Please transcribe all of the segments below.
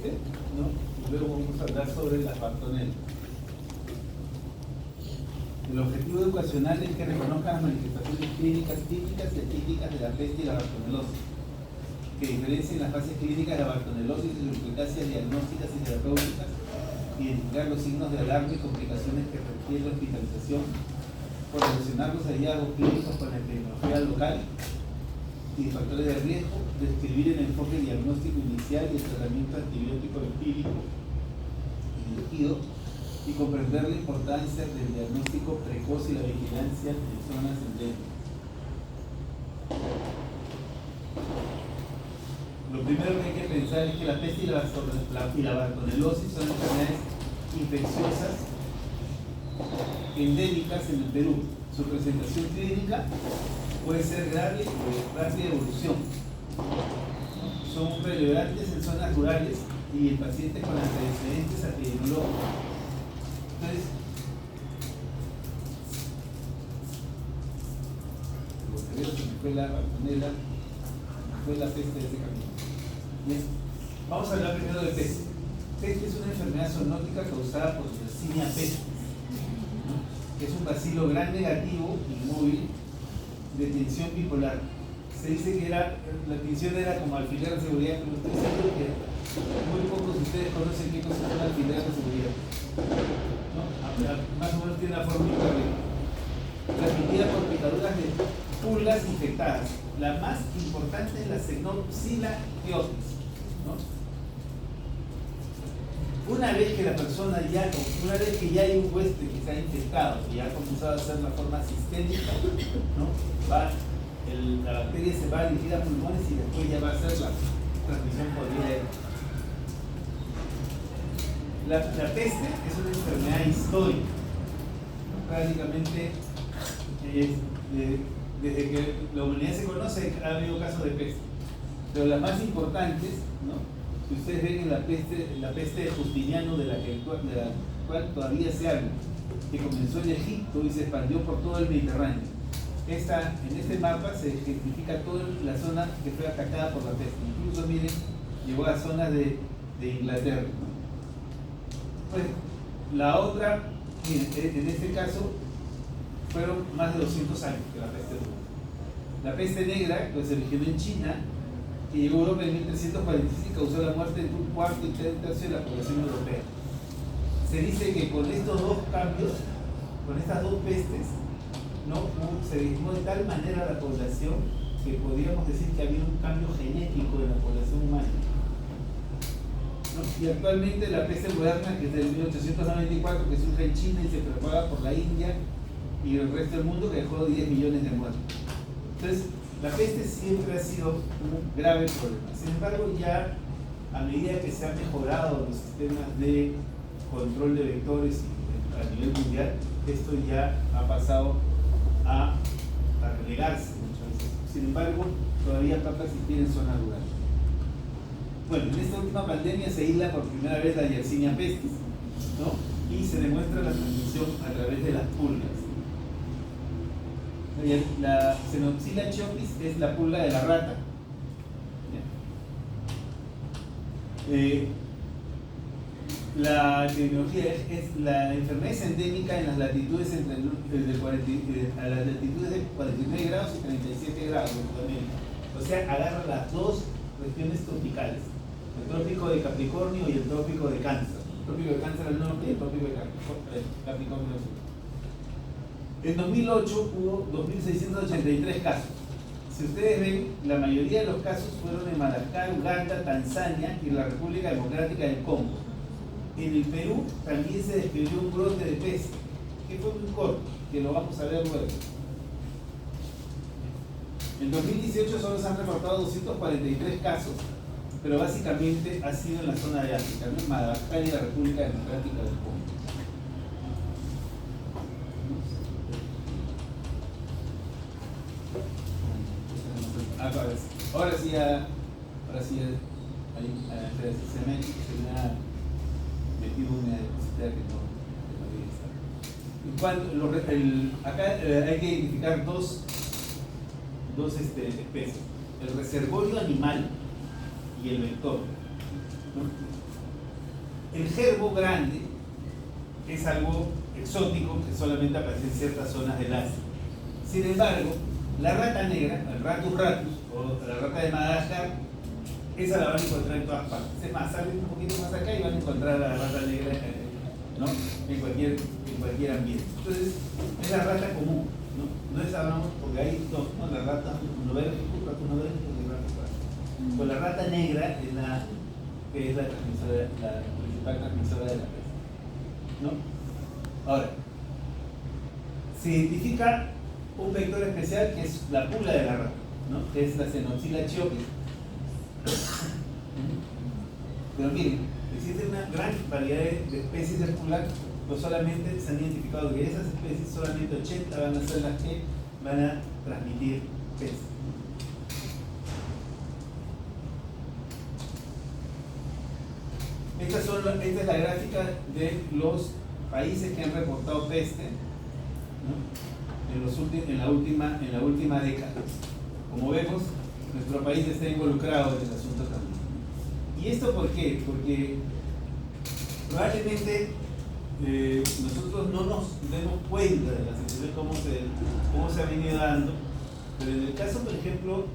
peste, ¿no? Y luego vamos a hablar sobre las bartonelas. El objetivo educacional es que reconozcan las manifestaciones clínicas típicas y atípicas de la peste y la bartonelosis, que diferencien las fases clínicas de la bartonelosis y sus implicancias diagnósticas y terapéuticas, identificar los signos de alarma y complicaciones que requieren la hospitalización, correlacionar los hallazgos clínicos con la epidemiología local y factores de riesgo, describir el enfoque diagnóstico inicial y el tratamiento antibiótico empírico y dirigido, y comprender la importancia del diagnóstico precoz y la vigilancia en zonas endémicas. Lo primero que hay que pensar es que la peste y la bartonelosis son enfermedades infecciosas endémicas en el Perú. Su presentación clínica puede ser grave o de rápida evolución. Son relevantes en zonas rurales y en pacientes con antecedentes epidemiológicos. Entonces, se me fue la bartonela, fue la peste de ese camino. Bien, vamos a hablar primero de peste. Peste es una enfermedad zoonótica causada por Yersinia pestis, ¿no? Que es un bacilo gram negativo inmóvil de tensión bipolar. Se dice que la tensión era como alfiler de seguridad, pero estoy seguro que muy pocos de ustedes conocen qué cosa es un alfiler de seguridad, ¿no? Más o menos tiene la forma incorrecta. Transmitida por picaduras de pulgas infectadas. La más importante es la Xenopsila teotis, ¿no? Una vez que ya hay un huésped que se ha infectado y ha comenzado a hacer la forma sistémica, ¿no? La bacteria se va a dirigir a pulmones y después ya va a ser la transmisión por vía aérea. La peste es una enfermedad histórica, ¿no? Prácticamente desde que la humanidad se conoce ha habido casos de peste, pero las más importantes, ¿no? Si ustedes ven en la peste de Justiniano, de la cual todavía se habla, que comenzó en Egipto y se expandió por todo el Mediterráneo. En este mapa se ejemplifica toda la zona que fue atacada por la peste. Incluso, miren, llegó a zonas de Inglaterra, ¿no? Pues la otra, miren, en este caso fueron más de 200 años que la peste duró. La peste negra, pues se originó en China y llegó a Europa en 1346 y causó la muerte de un cuarto y un tercio de la población europea. Se dice que con estos dos cambios, con estas dos pestes, ¿no? Se diezmó de tal manera la población que podríamos decir que había un cambio genético en la población humana, ¿no? Y actualmente la peste moderna, que es del 1894, que surge en China y se propaga por la India y el resto del mundo, que dejó 10 millones de muertos. Entonces, la peste siempre ha sido un grave problema. Sin embargo, ya a medida que se han mejorado los sistemas de control de vectores a nivel mundial, esto ya ha pasado a relegarse muchas veces. Sin embargo, todavía va a persistir en zonas rurales. Bueno, en esta última pandemia se aísla por primera vez la Yersinia pestis, ¿no? Y se demuestra la transmisión a través de las pulgas. La Xenopsila teotis es la pulga de la rata. La epidemiología la enfermedad es endémica en las latitudes a las latitudes de 49 grados y 37 grados de Sudamérica. O sea, agarra las dos regiones tropicales, el trópico de Capricornio y el trópico de Cáncer. El trópico de Cáncer al norte y el trópico de Capricornio al sur. En 2008 hubo 2.683 casos. Si ustedes ven, la mayoría de los casos fueron en Madagascar, Uganda, Tanzania y la República Democrática del Congo. En el Perú también se describió un brote de peste, que fue muy corto, que lo vamos a ver luego. En 2018 solo se han reportado 243 casos, pero básicamente ha sido en la zona de África, ¿no? En Madagascar y la República Democrática del Congo. Ahora sí, se me ha metido una depositar que no debía estar. Acá hay que identificar dos especies: el reservorio animal y el vector, ¿no? el gerbo grande es algo exótico que solamente aparece en ciertas zonas del Asia. Sin embargo, la rata negra, el Ratus ratus, o la rata de Madagascar, esa la van a encontrar en todas partes. Es más, salen un poquito más acá y van a encontrar a la rata negra, ¿no? en cualquier ambiente. Entonces, es la rata común, ¿no? No es, hablamos, porque hay dos, ¿no? La rata novéricus y ratus novéricus y ratus ratus. Pues la rata negra es la que es la principal transmisora de la peste, ¿no? Ahora, se identifica un vector especial que es la pula de la rata, ¿no? Que es la Xenoxila chiopis. Pero miren, existe una gran variedad de especies de pula, pues solamente se han identificado que de esas especies solamente 80 van a ser las que van a transmitir peste. Esta es la gráfica de los países que han reportado peste, ¿no? en la última década. Como vemos, nuestro país está involucrado en el asunto también. ¿Y esto por qué? Porque probablemente nosotros no nos demos cuenta de la situación, cómo se ha venido dando, pero en el caso, por ejemplo,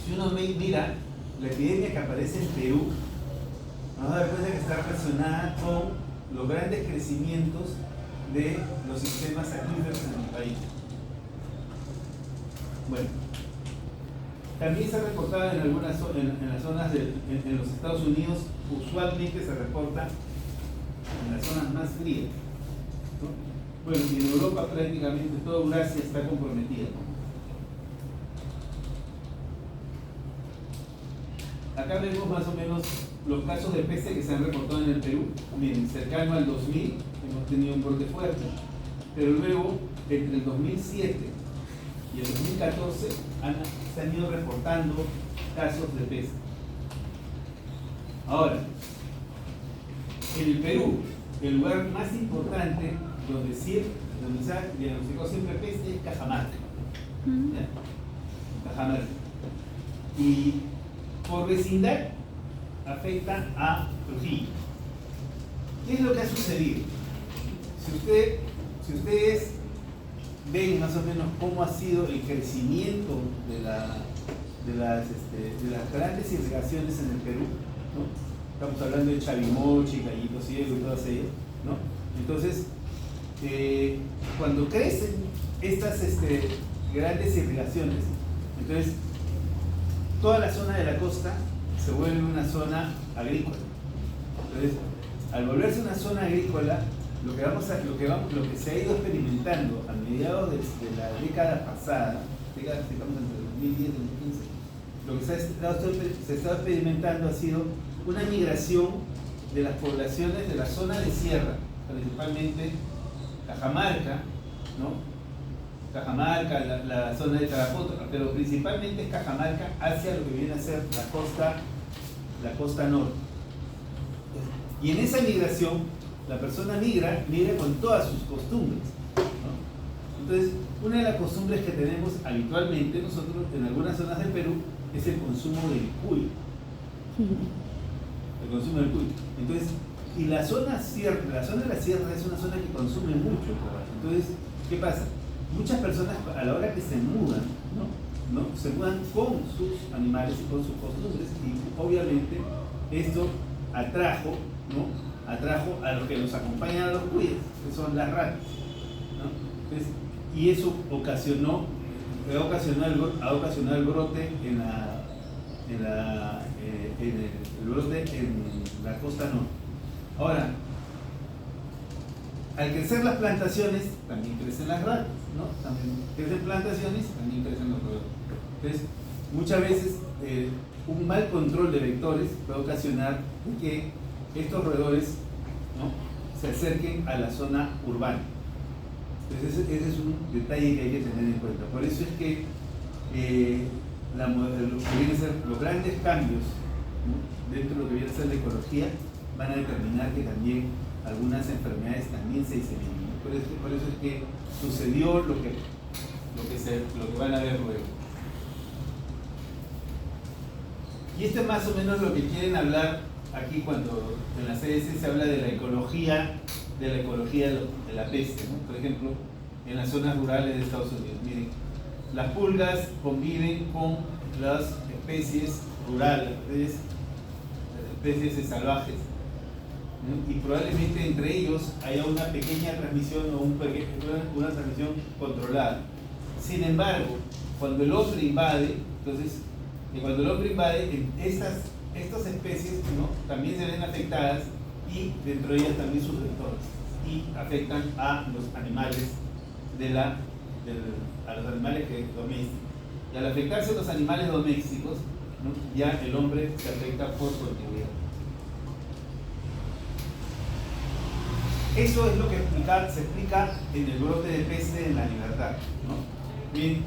si uno mira la epidemia que aparece en Perú, vamos a dar cuenta que está relacionada con los grandes crecimientos de los sistemas acuíferos en el país. Bueno, también se ha reportado en algunas en las zonas en los Estados Unidos, usualmente se reporta en las zonas más frías, ¿no? Bueno, y en Europa prácticamente toda Eurasia está comprometida. Acá vemos más o menos los casos de peste que se han reportado en el Perú. Miren, cercano al 2000 hemos tenido un brote fuerte, pero luego entre el 2007 y el 2014 se han ido reportando casos de peste. Ahora, en el Perú, el lugar más importante donde se ha diagnosticado siempre peste es Cajamarca. Cajamarca. Y por vecindad afecta a Trujillo. ¿Qué es lo que ha sucedido? Si ustedes ven más o menos cómo ha sido el crecimiento de las grandes irrigaciones en el Perú, ¿no? Estamos hablando de Chavimochi, Gallito Ciego y todas ellas, ¿no? Entonces, cuando crecen estas grandes irrigaciones, entonces toda la zona de la costa se vuelve una zona agrícola. Entonces, al volverse una zona agrícola, lo que se ha ido experimentando a mediados de la década pasada, estamos entre el 2010 y el 2015, lo que se ha estado experimentando ha sido una migración de las poblaciones de la zona de sierra, principalmente Cajamarca, ¿no? Cajamarca, la zona de Tarapoto, pero principalmente es Cajamarca hacia lo que viene a ser la costa norte. Y en esa migración, la persona migra con todas sus costumbres, ¿no? Entonces, una de las costumbres que tenemos habitualmente nosotros en algunas zonas del Perú es el consumo del cuy. El consumo del cuy. Entonces, y la zona de la sierra es una zona que consume mucho caballo. Entonces, ¿qué pasa? Muchas personas a la hora que se mudan, ¿no? Se mudan con sus animales y con sus costumbres, y obviamente esto atrajo a los que los acompañan a los cuyes, que son las ratas, ¿no? Entonces, y eso ha ocasionado el brote en la costa norte. Ahora, al crecer las plantaciones, también crecen las ratas, ¿no? También crecen plantaciones, también crecen los roedores. Entonces, muchas veces un mal control de vectores puede ocasionar que estos roedores, ¿no?, se acerquen a la zona urbana. Entonces, ese es un detalle que hay que tener en cuenta. Por eso es que lo que vienen a ser los grandes cambios, ¿no?, dentro de lo que viene a ser la ecología, van a determinar que también algunas enfermedades también se diseminen. Por eso es que sucedió lo que van a ver luego. Y esto es más o menos lo que quieren hablar aquí cuando en la CDC se habla de la ecología de la peste, ¿no? Por ejemplo, en las zonas rurales de Estados Unidos. Miren, las pulgas conviven con las especies rurales, las especies salvajes, ¿no? Y probablemente entre ellos haya una pequeña transmisión o una transmisión controlada. Sin embargo, cuando el hombre invade, estas especies, ¿no?, también se ven afectadas, y dentro de ellas también sus vectores, y afectan a los animales a los animales domésticos. Y al afectarse los animales domésticos, ¿no?, ya el hombre se afecta por continuidad. Eso es lo que se explica en el brote de peste en La Libertad, ¿no? Bien,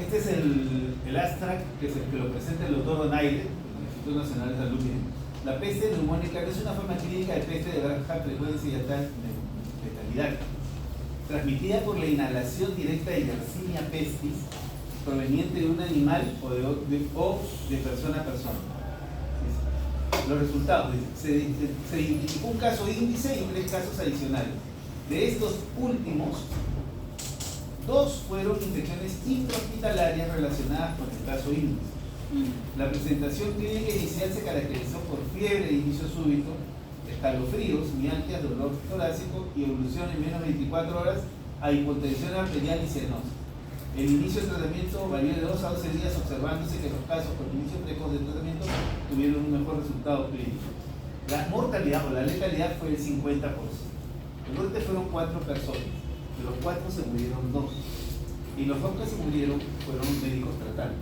este es el abstract que lo presenta el doctor Donaire, del Instituto Nacional de Salud. La peste neumónica no es una forma clínica de peste de baja frecuencia y alta letalidad, transmitida por la inhalación directa de Yersinia pestis proveniente de un animal o de persona a persona. Los resultados: se identificó un caso índice y 3 casos adicionales. De estos últimos, 2 fueron infecciones intrahospitalarias relacionadas con el caso índice. La presentación clínica inicial se caracterizó por fiebre de inicio súbito, escalofríos, mialgias, dolor torácico y evolución en menos de 24 horas a hipotensión arterial y cianosis. El inicio del tratamiento varió de 2 a 12 días, observándose que los casos con inicio precoz del tratamiento tuvieron un mejor resultado clínico. La mortalidad o la letalidad fue del 50%. El brote fueron 4 personas, de los 4 se murieron 2, y los 2 que se murieron fueron médicos tratantes.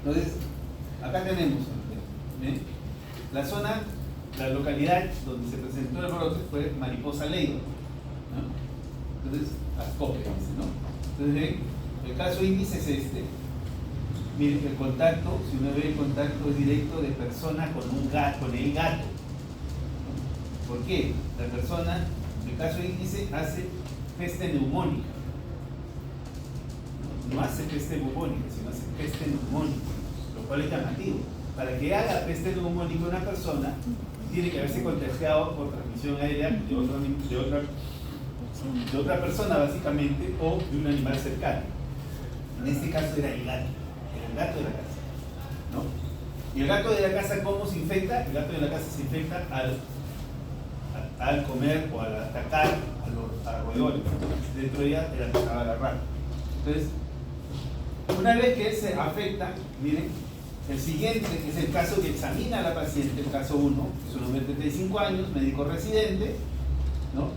Entonces, acá tenemos, ¿ven?, la localidad donde se presentó el brote fue Mariposa Leiva, ¿no? Entonces, Ascope, dice, ¿no? Entonces, ven, el caso índice es este. Miren, el contacto, si uno ve el contacto es directo de persona con el gato, ¿no? ¿Por qué? La persona, el caso índice, hace peste neumónica. No hace peste bubónica, sino hace peste neumónica, lo cual es llamativo. Para que haga peste neumónica una persona, tiene que haberse contagiado por transmisión aérea de otra persona, básicamente, o de un animal cercano. En este caso era el gato de la casa, ¿no? Y el gato de la casa, ¿cómo se infecta? El gato de la casa se infecta al comer o al atacar a los roedores. Dentro de ella era atacaba a la rata. Entonces, una vez que él se afecta, miren, el siguiente, que es el caso que examina a la paciente, el caso 1, es un hombre de 35 años, médico residente, ¿no?,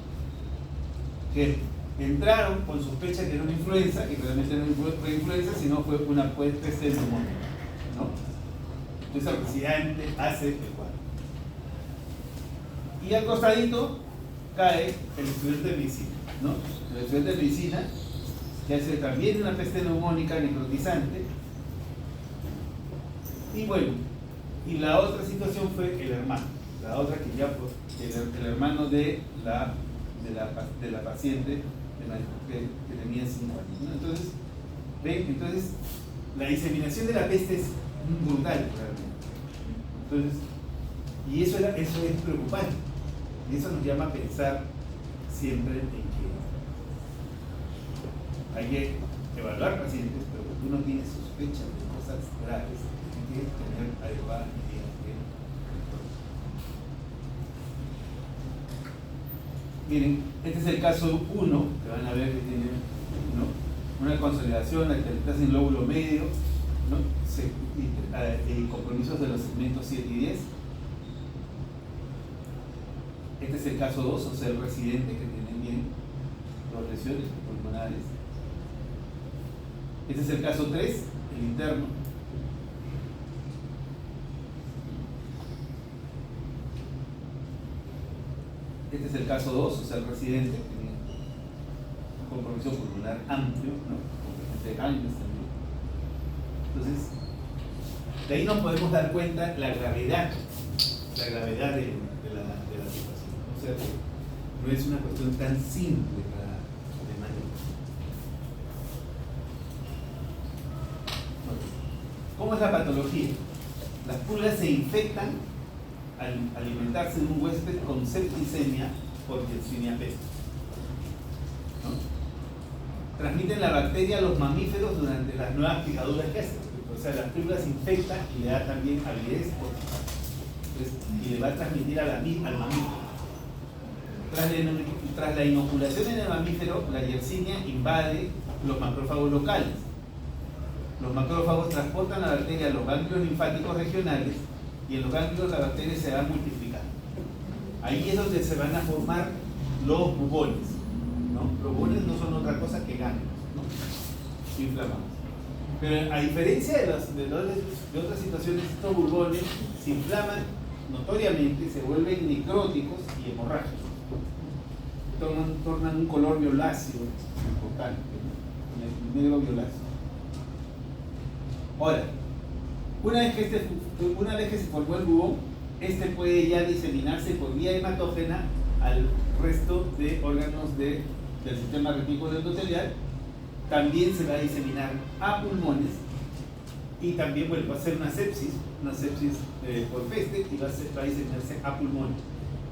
que entraron con sospecha que era una influenza, que realmente no fue influenza, sino fue una peste neumónica, ¿no? Entonces el residente hace el cuadro. Y al costadito cae el estudiante de medicina, ¿no? El estudiante de medicina, que hace también una peste neumónica necrotizante. Y bueno, y la otra situación fue el hermano, la otra que ya fue el hermano de la paciente que tenía 5 años, ¿no? Entonces, ¿ven? Entonces, la diseminación de la peste es brutal realmente. Entonces, y eso es preocupante. Y eso nos llama a pensar siempre en que hay que evaluar pacientes, pero cuando uno tiene sospechas de cosas graves, hay que tener adecuadas medidas de control. Miren, este es el caso 1, que van a ver que tiene, ¿no?, una consolidación, actividad en lóbulo medio, ¿no?, y compromisos de los segmentos 7 y 10. Este es el caso 2, o sea, el residente que tiene bien 2 lesiones pulmonares. Este es el caso 3, el interno. Este es el caso 2, o sea, el residente que tiene un compromiso pulmonar amplio, ¿no?, con presencia de ganglios también. Entonces, de ahí nos podemos dar cuenta la gravedad de la situación. O sea, no es una cuestión tan simple de manejar. ¿Cómo es la patología? Las pulgas se infectan al alimentarse de un huésped con septicemia por Yersinia pestis, ¿no? Transmiten la bacteria a los mamíferos durante las nuevas picaduras que hacen. O sea, las pulgas infectan y le da también avidez y le va a transmitir al mamífero. Tras la inoculación en el mamífero, la Yersinia invade los macrófagos locales. Los macrófagos transportan la bacteria a los ganglios linfáticos regionales y en los ganglios la bacteria se va multiplicando. Ahí es donde se van a formar los bubones, ¿no? Los bubones no son otra cosa que ganglios, ¿no? Inflamados. Pero a diferencia de otras situaciones, estos bubones se inflaman notoriamente, se vuelven necróticos y hemorrágicos. Tornan un color violáceo importante, ¿no? Negro violáceo. Ahora, una vez que se formó el bubón, este puede ya diseminarse por vía hematógena al resto de órganos del sistema retículo endotelial. También se va a diseminar a pulmones y también, bueno, va a ser una sepsis por peste y va a diseminarse a pulmones.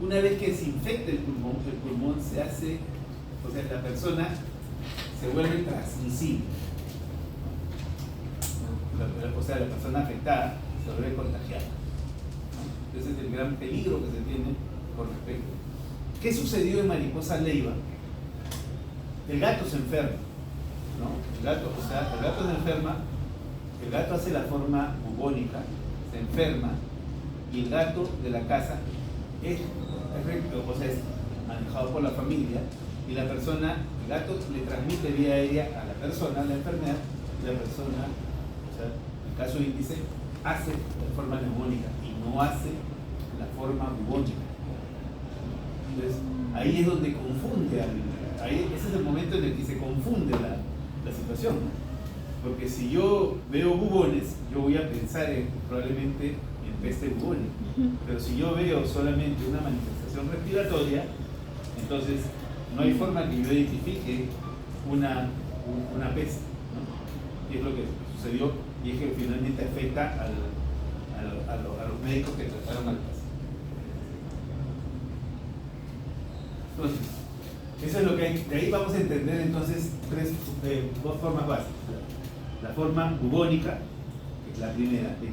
Una vez que se infecta el pulmón se hace, o sea, la persona se vuelve transmisible. O sea, la persona afectada se vuelve contagiada, ¿no? Ese es el gran peligro que se tiene con respecto. ¿Qué sucedió en mariposa leiva? El gato se enferma, ¿no? El gato se enferma, el gato hace la forma bubónica, se enferma, y el gato de la casa es manejado por la familia, y la persona, el gato le transmite vía aérea a la persona la enfermedad, y la persona, o sea, el caso índice, hace la forma neumónica y no hace la forma bubónica. Entonces, ahí es donde confunde, ese es el momento en el que se confunde la situación, ¿no? Porque si yo veo bubones, yo voy a pensar probablemente en peste bubónica, pero si yo veo solamente una manifestación respiratoria, entonces no hay forma que yo identifique una peste, ¿no? Y es lo que sucedió, y es que finalmente afecta a los médicos que trataron al paciente. Entonces, eso es lo que hay. De ahí vamos a entender entonces dos formas básicas. La forma bubónica, que es la primera, que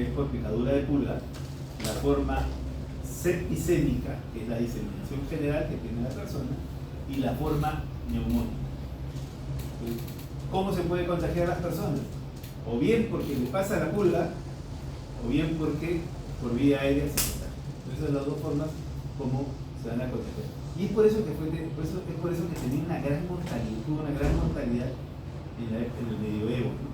es por picadura de pulga. La forma septicémica, que es la diseminación general que tiene la persona. Y la forma neumónica. ¿Cómo se puede contagiar a las personas? O bien porque le pasa la pulga, o bien porque por vía aérea se contagia. Esas son las dos formas como se van a contagiar. Y es por eso que tenía una gran mortalidad, tuvo una gran mortalidad en el medioevo, ¿no?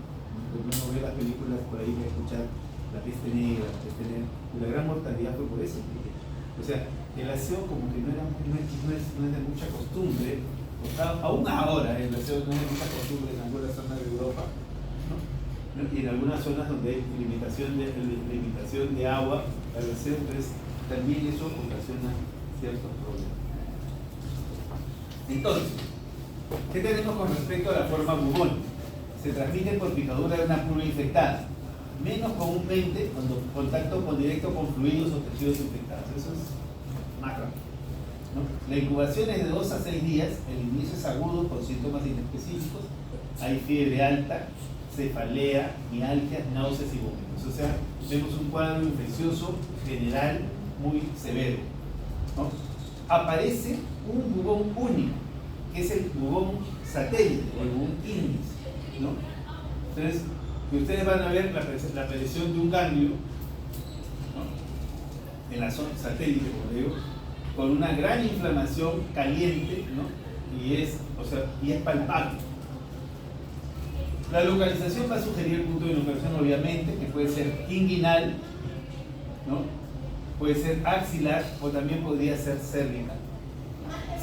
Cuando uno ve las películas por ahí, va a escuchar la peste negra, y la gran mortalidad fue por eso. O sea, el aseo como que no es de mucha costumbre, aún ahora el aseo no es de mucha costumbre en algunas zonas de Europa, ¿no? Y en algunas zonas donde hay limitación de agua al aseo, entonces también eso ocasiona ciertos problemas. Entonces, ¿qué tenemos con respecto a la forma bubónica? Se transmite por picadura de una pulga infectada, menos comúnmente cuando contacto directo con fluidos o tejidos infectados. Eso es más rápido, ¿no? La incubación es de 2 a 6 días, el inicio es agudo con síntomas inespecíficos, hay fiebre alta, cefalea, mialgias, náuseas y vómitos. O sea, vemos un cuadro infeccioso general muy severo, ¿no? Aparece un bubón único, que es el bubón satélite o el bubón índice, ¿no? Entonces, ustedes van a ver la aparición de un ganglio, ¿no? En la zona satélite, como digo, con una gran inflamación caliente, ¿no? Y es palpable. La localización va a sugerir el punto de localización, obviamente, que puede ser inguinal, ¿no? Puede ser axilar o también podría ser cervical.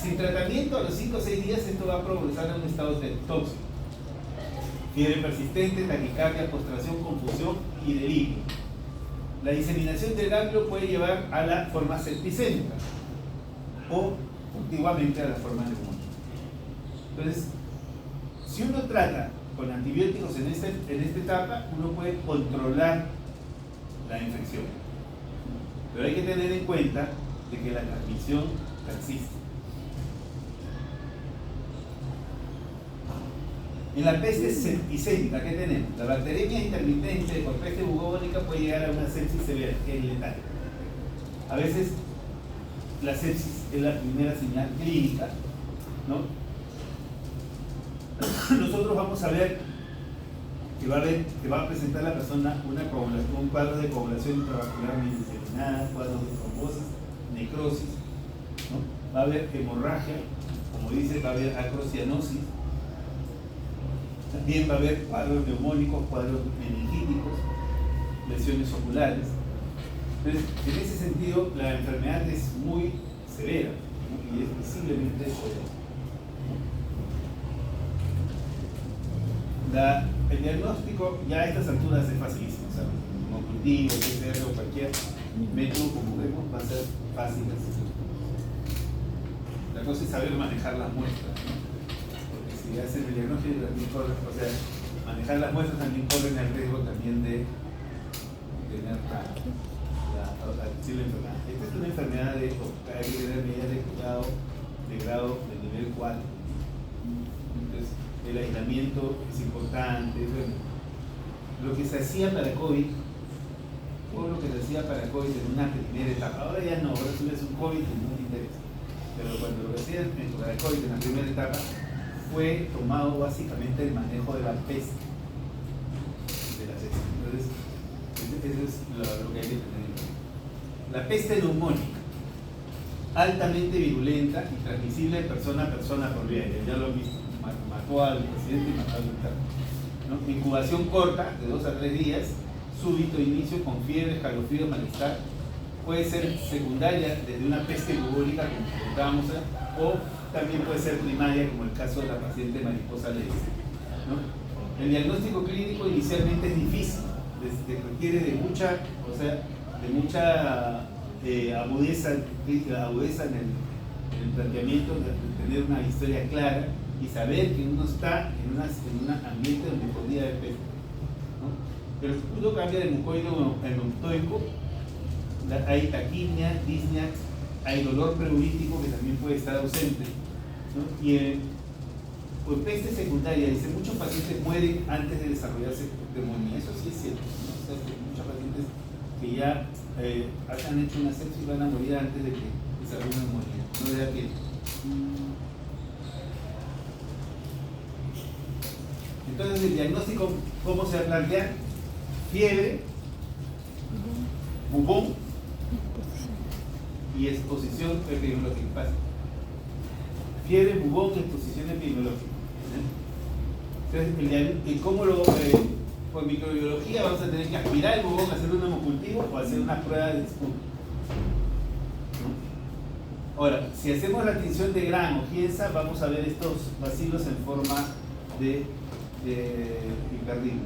Sin tratamiento, a los 5 o 6 días esto va a progresar en un estado tóxico. Fiebre persistente, taquicardia, postración, confusión y delirio. La diseminación del ganglio puede llevar a la forma septicémica o antiguamente a la forma neumónica. Entonces, si uno trata con antibióticos en esta etapa, uno puede controlar la infección. Pero hay que tener en cuenta de que la transmisión persiste. En la peste septicémica, ¿qué tenemos? La bacteriemia intermitente por peste bubónica puede llegar a una sepsis severa, que es letal. A veces la sepsis es la primera señal clínica, ¿no? Nosotros vamos a ver que va a presentar la persona un cuadro de coagulación intravascularmente diseminada, cuadros de trombosis, necrosis, ¿no? Va a haber hemorragia, como dice, va a haber acrocianosis. También va a haber cuadros neumónicos, cuadros meningíticos, lesiones oculares. Entonces, en ese sentido, la enfermedad es muy severa, ¿no? Y es visiblemente severa. El diagnóstico ya a estas alturas es facilísimo, o sea, como cultivo, PCR o cualquier método como vemos va a ser fácil. La cosa es saber manejar las muestras, ¿no? Si hacen el diagnóstico también corren, o sea, manejar las muestras también corren el riesgo también de tener la posible enfermedad. Esta es una enfermedad de hay que tener medidas de cuidado de grado de nivel 4. Entonces, el aislamiento es importante. Bueno, lo que se hacía para COVID, todo lo que se hacía para COVID en una primera etapa, ahora ya no, ahora tú ves un COVID y no te interesa. Pero cuando lo hacían para COVID en la primera etapa, fue tomado básicamente el manejo de la peste de la sepsis. Entonces, eso es lo que hay que tener en cuenta. La peste neumónica, altamente virulenta y transmisible de persona a persona por vía aérea, ya lo han visto, mató al presidente y mató al interno, ¿no? Incubación corta, de 2 a 3 días, súbito inicio con fiebre, escalofrío, malestar, puede ser secundaria desde una peste bubónica, como comentábamos, o también puede ser primaria, como el caso de la paciente mariposa Levis, ¿no? El diagnóstico clínico inicialmente es difícil, requiere de mucha agudeza en el planteamiento, de tener una historia clara y saber que uno está en un ambiente donde podría haber peste, ¿no? El uno cambia de mucoide a enuctoico, hay taquimia, disnea, hay dolor preurítico que también puede estar ausente, ¿no? Y pues peste secundaria, dice, muchos pacientes mueren antes de desarrollarse neumonía. Eso sí es cierto, ¿no? O sea, que muchos pacientes que ya han hecho una sepsis van a morir antes de que desarrollen neumonía. No de aquel. Entonces, el diagnóstico, ¿cómo se va a plantear? Fiebre, bubón y exposición epidemiológica. Fiebre, bubón y exposición epidemiológica. Entonces, ¿cómo por microbiología vamos a tener que aspirar el bubón, hacer un hemocultivo o hacer una prueba de esputo? Ahora, si hacemos la tinción de Gram o Gienza, vamos a ver estos bacilos en forma de hiperritmo.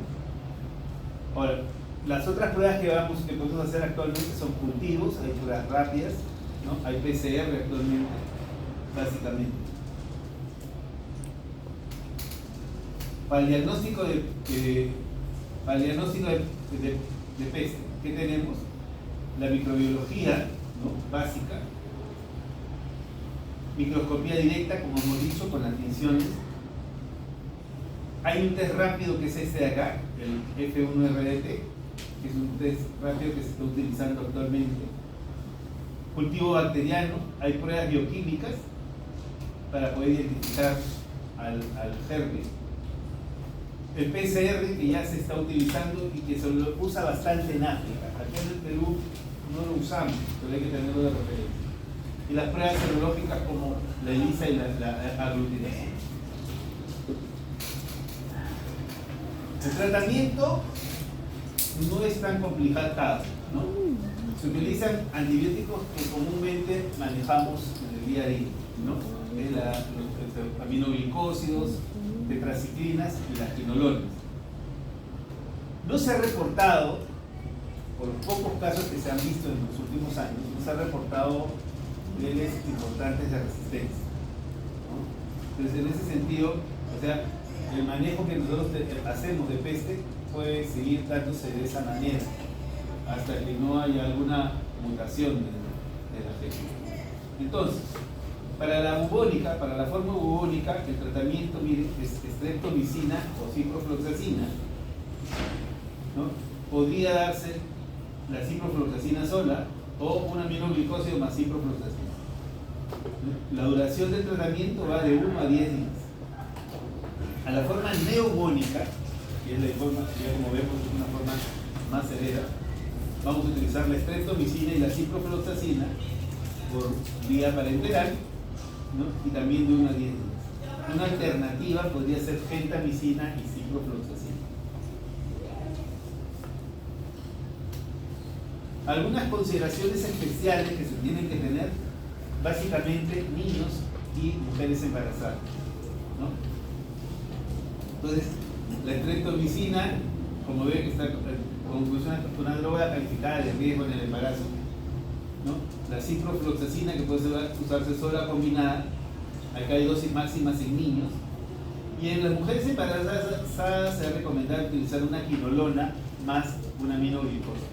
Ahora, las otras pruebas que podemos hacer actualmente son cultivos, hay pruebas rápidas, ¿no? Hay PCR actualmente, básicamente. Para el diagnóstico de peste, ¿qué tenemos? La microbiología, ¿no? Básica, microscopía directa, como hemos dicho, con las tinciones. Hay un test rápido que es este de acá, el F1RDT, que es un test rápido que se está utilizando actualmente. Cultivo bacteriano, hay pruebas bioquímicas para poder identificar al germen. El PCR, que ya se está utilizando y que se lo usa bastante en África. Aquí en el Perú no lo usamos, pero hay que tenerlo de referencia. Y las pruebas serológicas como la ELISA y la aglutinación. El tratamiento no es tan complicado, ¿no? Se utilizan antibióticos que comúnmente manejamos en el día a día, ¿no? Los aminoglicósidos, tetraciclinas y las quinolonas. No se ha reportado, por los pocos casos que se han visto en los últimos años, no se ha reportado niveles importantes de resistencia, ¿no? Entonces, en ese sentido, o sea, el manejo que nosotros hacemos de peste puede seguir dándose de esa manera. hasta que no haya alguna mutación de la fecha. Entonces, para la bubónica, para la forma bubónica, el tratamiento, miren, es streptomicina o ciprofloxacina, ¿no? Podría darse la ciprofloxacina sola o un aminoglicosio más ciprofloxacina. La duración del tratamiento va de 1 a 10 días. A la forma neumónica, que es la forma, ya como vemos, es una forma más severa, vamos a utilizar la streptomicina y la ciprofloxacina por vía parenteral, ¿no? Y también de 1 a 10 días. Una alternativa podría ser gentamicina y ciprofloxacina. Algunas consideraciones especiales que se tienen que tener, básicamente niños y mujeres embarazadas, ¿no? Entonces, la streptomicina, como ven, está como una droga calificada de riesgo en el embarazo, ¿no? La ciprofloxacina, que puede usarse sola o combinada, acá hay dosis máximas en niños, y en las mujeres embarazadas se ha recomendado utilizar una quinolona más una aminoglicosio.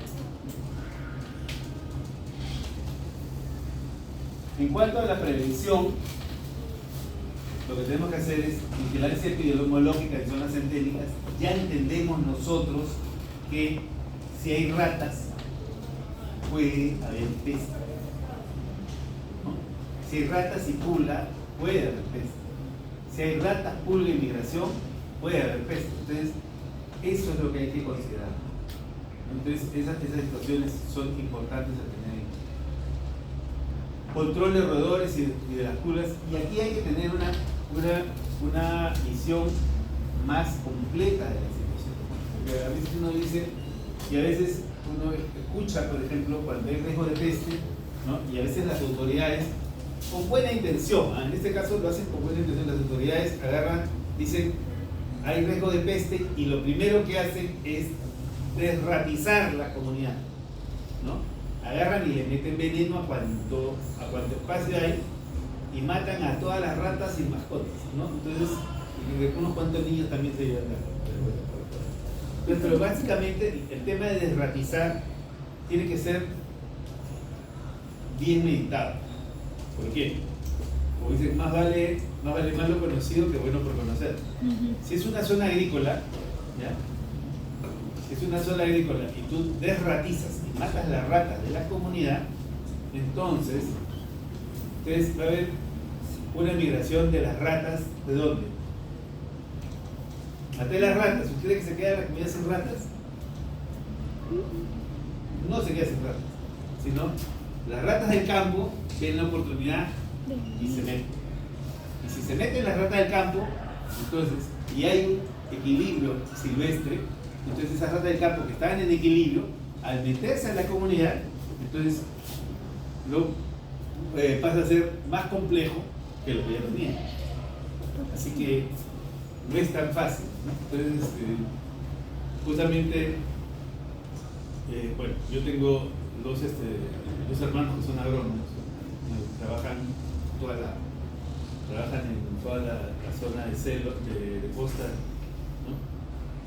En cuanto a la prevención, lo que tenemos que hacer es vigilancia epidemiológica en zonas endémicas. Ya entendemos nosotros que si hay ratas, puede haber peste, ¿no? Si hay ratas y pulga, puede haber peste. Si hay ratas, pulga y migración, puede haber peste. Entonces, eso es lo que hay que considerar. Entonces, esas situaciones son importantes a tener en cuenta. Control de roedores y de las pulgas. Y aquí hay que tener una visión más completa de la situación. Porque a veces uno dice, y a veces uno escucha, por ejemplo, cuando hay riesgo de peste, ¿no? Y a veces las autoridades, con buena intención, en este caso lo hacen con buena intención, las autoridades agarran, dicen, hay riesgo de peste, y lo primero que hacen es desratizar la comunidad, ¿no? Agarran y le meten veneno a cuanto espacio hay y matan a todas las ratas y mascotas, ¿no? Entonces, unos cuantos niños también se llevan pero básicamente el tema de desratizar tiene que ser bien meditado. ¿Por qué? Como dicen, más vale malo conocido que bueno por conocer. Si es una zona agrícola, ¿ya? Si es una zona agrícola y tú desratizas y matas las ratas de la comunidad, entonces va a haber una migración de las ratas. ¿De dónde? Maté las ratas. ¿Usted cree que se queda la comunidad sin ratas? No se queda sin ratas, sino las ratas del campo tienen la oportunidad y se meten. Y si se meten las ratas del campo, entonces, y hay un equilibrio silvestre, entonces esas ratas del campo que estaban en equilibrio, al meterse en la comunidad, entonces pasa a ser más complejo que lo que ya tenía. Así que no es tan fácil, ¿no? Entonces, justamente, bueno, yo tengo dos hermanos que son agrónomos, trabajan en toda la zona de costa, ¿no?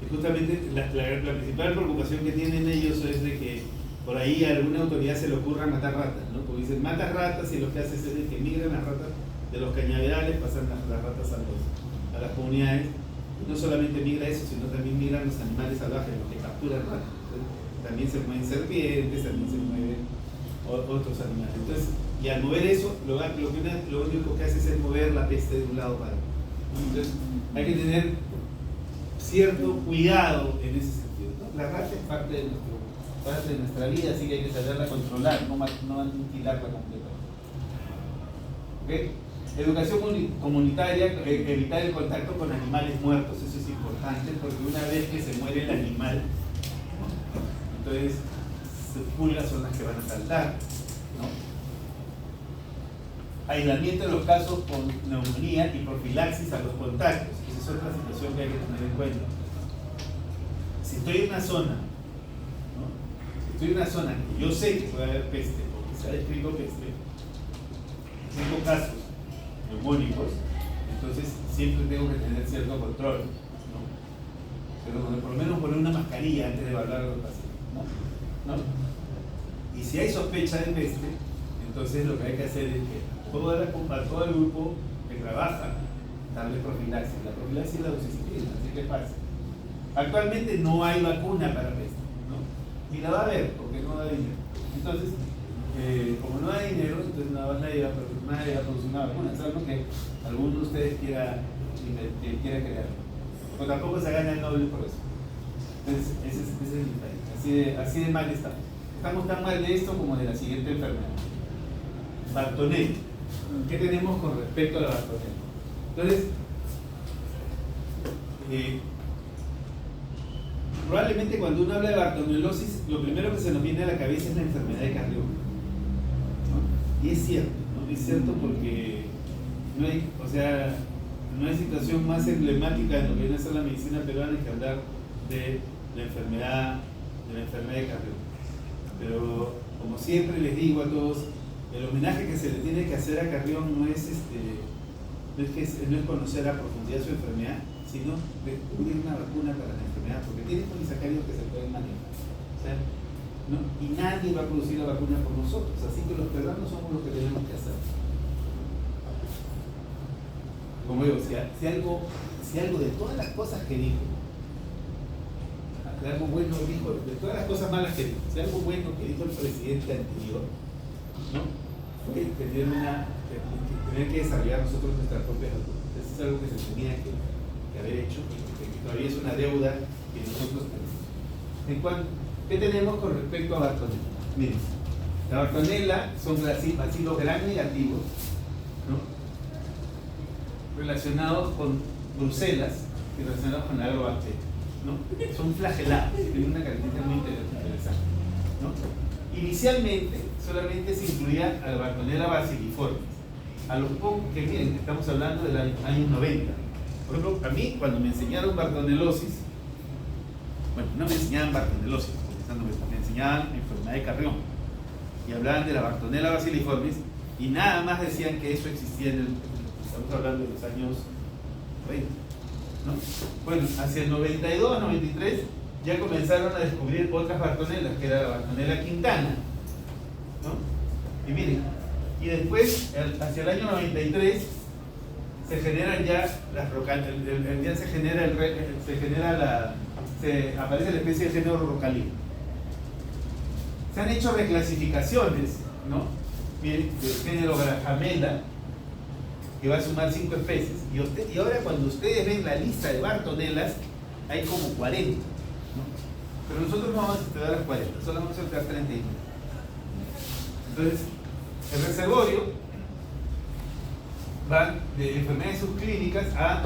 Y justamente la principal preocupación que tienen ellos es de que por ahí a alguna autoridad se le ocurra matar ratas, ¿no? Porque dicen, matas ratas, y lo que haces es que migran las ratas de los cañaverales, pasan las ratas a las comunidades. Y no solamente migra eso, sino también migran los animales salvajes, los que capturan ratas. Entonces, también se mueven serpientes, también se mueven otros animales. Entonces, y al mover eso, lo único que hace es mover la peste de un lado para otro. Entonces, hay que tener cierto cuidado en ese sentido, ¿no? La rata es parte de nuestra vida, así que hay que saberla controlar, no aniquilarla completamente. ¿Okay? Educación comunitaria, evitar el contacto con animales muertos, eso es importante, porque una vez que se muere el animal, ¿no? Entonces pulgas son las que van a saltar, ¿no? Aislamiento de los casos con neumonía y profilaxis a los contactos, esa es otra situación que hay que tener en cuenta. Si estoy en una zona, ¿no? Si estoy en una zona que yo sé que puede haber peste, porque se ha descrito peste, 5 casos neumónicos, entonces siempre tengo que tener cierto control, ¿no? Pero por lo menos poner una mascarilla antes de hablar a los pacientes, ¿no? ¿no? Y si hay sospecha de peste, entonces lo que hay que hacer es que a todo el grupo que trabaja, darle profilaxis. La profilaxis es la doxiciclina, así que pasa. Actualmente no hay vacuna para peste, ¿no? Y la va a haber, porque no da dinero. Entonces, como no hay dinero, entonces nadie va a producir una vacuna, salvo que alguno de ustedes quiera crearlo. Pero tampoco se gana el Nobel por eso. Entonces, ese es el detalle. Así de mal estamos. Estamos tan mal de esto como de la siguiente enfermedad. Bartonella. ¿Qué tenemos con respecto a la Bartonella? Entonces, probablemente cuando uno habla de bartonelosis, lo primero que se nos viene a la cabeza es la enfermedad de Carrión, ¿no? Y es cierto, ¿no? Es cierto porque no hay situación más emblemática en lo que viene a ser la medicina peruana que hablar de la enfermedad de Carrión. Pero como siempre les digo a todos, el homenaje que se le tiene que hacer a Carrión no es conocer a profundidad su enfermedad, sino descubrir una vacuna para la enfermedad, porque tiene polisacáridos que se pueden manejar, ¿no? Y nadie va a producir la vacuna por nosotros, así que los peruanos somos los que tenemos que hacer. Como digo, si algo de todas las cosas que dijo, de algo bueno dijo, de todas las cosas malas que dijo, si algo bueno que dijo el presidente anterior, ¿no? Fue que tener que desarrollar nosotros nuestras propias vacunas. Eso es algo que se tenía que haber hecho y que todavía es una deuda que nosotros tenemos. ¿Qué tenemos con respecto a Bartonella? Miren, la Bartonella son bacilos gram negativos, ¿no? Relacionados con Bruselas y relacionados con la agrobacteria, ¿no? Son flagelados, tienen una característica muy interesante, ¿no? Inicialmente solamente se incluía a la Bartonella bacilliformes, a los pocos que miren, estamos hablando del año 90. Por ejemplo, a mí cuando me enseñaron bartonelosis, bueno, no me enseñaban bartonelosis, me enseñaban enfermedad de Carrión y hablaban de la Bartonella bacilliformes y nada más decían que eso existía estamos hablando de los años 90, ¿no? Bueno, hacia el 92, 93 ya comenzaron a descubrir otras Bartonellas, que era la Bartonella quintana, ¿no? Y miren, y después hacia el año 93 se generan ya las aparece la especie de género Rocalina. Se han hecho reclasificaciones, ¿no? Miren, del género Grahamella, que va a sumar 5 especies. Y ahora cuando ustedes ven la lista de Bartonellas, hay como 40, ¿no? Pero nosotros no vamos a estudiar las 40, solo vamos a estudiar 39. Entonces, el reservorio va de enfermedades subclínicas a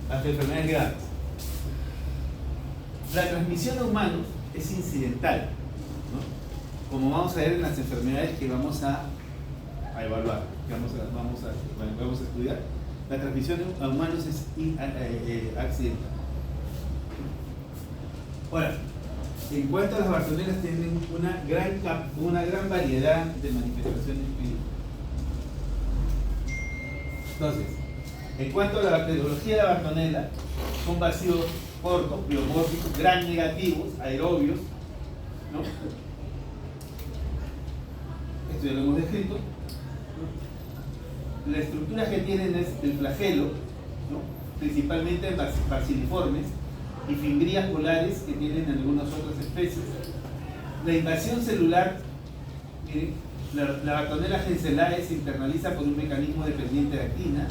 las enfermedades graves. La transmisión a humanos es incidental, ¿no? Como vamos a ver en las enfermedades que vamos a evaluar, que vamos a estudiar, la transmisión a humanos es accidental. Ahora, en cuanto a las Bartonellas, tienen una gran variedad de manifestaciones clínicas. Entonces, en cuanto a la bacteriología de la Bartonella, son bacilos cortos, biomórficos, gram negativos, aerobios, ¿no? Esto ya lo hemos descrito. La estructura que tienen es el flagelo, ¿no? Principalmente bacilliformes, y fimbrias polares que tienen algunas otras especies. La invasión celular, la Bartonella genselae se internaliza por un mecanismo dependiente de actina,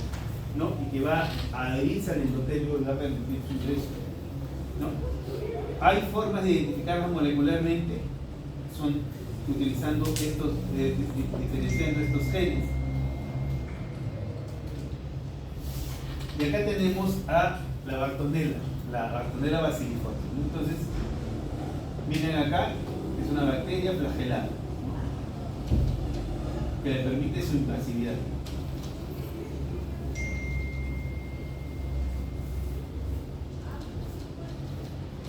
¿no? Y que va a adherirse al endotelio y va a permitir su ingreso, ¿no? Hay formas de identificarlos molecularmente, son utilizando diferenciando estos genes. Y acá tenemos a la Bartonella bacilliforme. Entonces, miren acá, es una bacteria flagelada, ¿no? Que le permite su invasividad.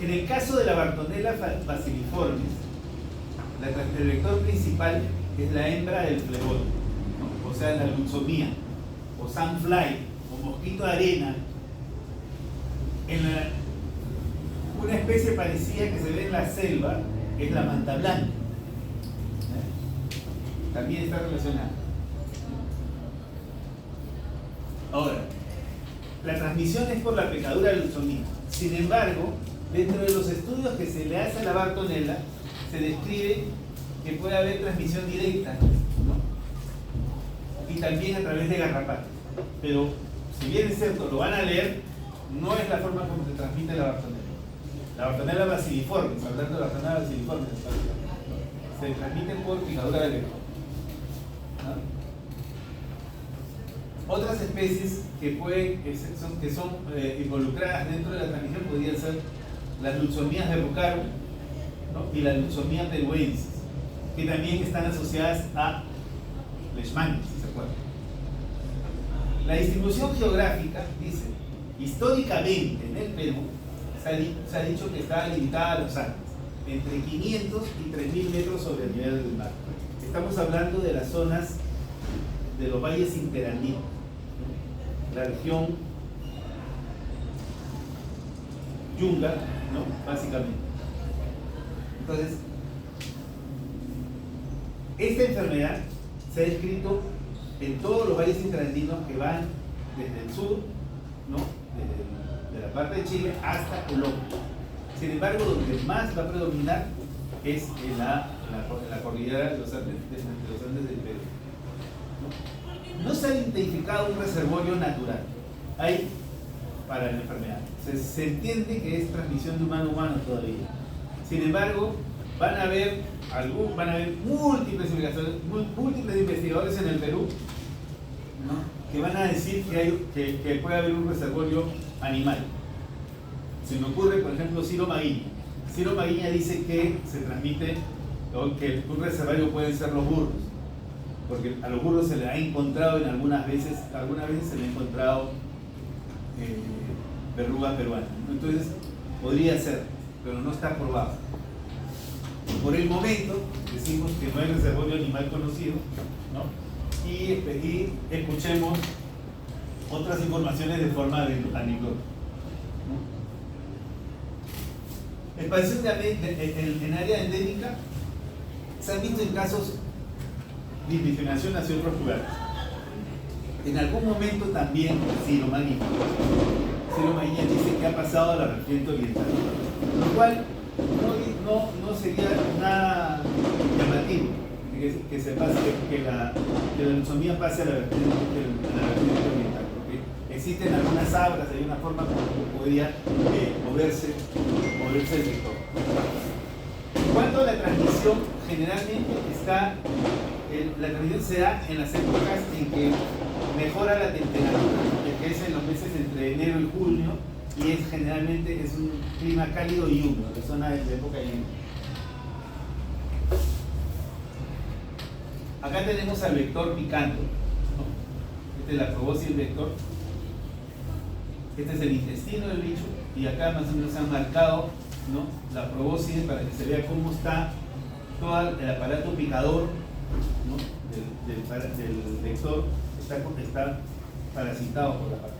En el caso de la Bartonella bacilliformes, el vector principal es la hembra del flebón, ¿no? O sea, la lunsomía, o sandfly, o mosquito de arena. Una especie parecida que se ve en la selva es la manta blanca. también está relacionada. Ahora, la transmisión es por la picadura del lutsonía. Sin embargo, dentro de los estudios que se le hace a la bartonella, se describe que puede haber transmisión directa, ¿no? Y también a través de garrapatas. Pero, si bien es cierto, lo van a leer, no es la forma como se transmite la bartonella. La bartonella basiliforme, hablando de la bartonella basiliforme, se transmite por picadura del vector, ¿no? Otras especies que son involucradas dentro de la transmisión podrían ser las lutsomías de Rucaro, ¿no? Y la lutsomía peruensis, que también están asociadas a Leishmania, si se acuerdan. La distribución geográfica, dice, históricamente en el Perú se ha dicho que está limitada a los Andes, entre 500 y 3000 metros sobre el nivel del mar. Estamos hablando de las zonas de los valles interandinos, la región Yunga, ¿no? Básicamente. Entonces, esta enfermedad se ha descrito en todos los valles interandinos que van desde el sur, ¿no? De la parte de Chile hasta Colombia. Sin embargo, donde más va a predominar es en la cordillera de los Andes, del Perú, ¿no? No se ha identificado un reservorio natural para la enfermedad. Se entiende que es transmisión de humano a humano todavía. Sin embargo, van a haber múltiples investigadores en el Perú, ¿no? Que van a decir que puede haber un reservorio animal. Se me ocurre, por ejemplo, Ciro Maguiña. Ciro Maguiña dice que se transmite, o que un reservorio pueden ser los burros, porque a los burros se les ha encontrado algunas veces se le ha encontrado verruga peruana. Entonces, podría ser, pero no está probado. Por el momento, decimos que no hay reservorio animal conocido, ¿no? Y escuchemos otras informaciones de forma anecdótica. Expansión en área endémica. Se han visto en casos de disminución hacia otros lugares. En algún momento también Ciro Maguiña dice que ha pasado a la vertiente oriental, lo cual no sería nada llamativo que la lutsomía pase a la vertiente oriental, porque existen algunas sabras, hay una forma como podría moverse el vector. En cuanto a la transmisión, generalmente la transmisión se da en las épocas en que mejora la temperatura, que es en los meses entre enero y junio, y generalmente es un clima cálido y húmedo, la zona de época de invierno. Acá tenemos al vector picando, ¿no? Esta es la probóscis vector. Este es el intestino del bicho, y acá más o menos se han marcado, ¿no? La probóscis para que se vea cómo está todo el aparato picador, ¿no? del vector, está parasitado por la parte.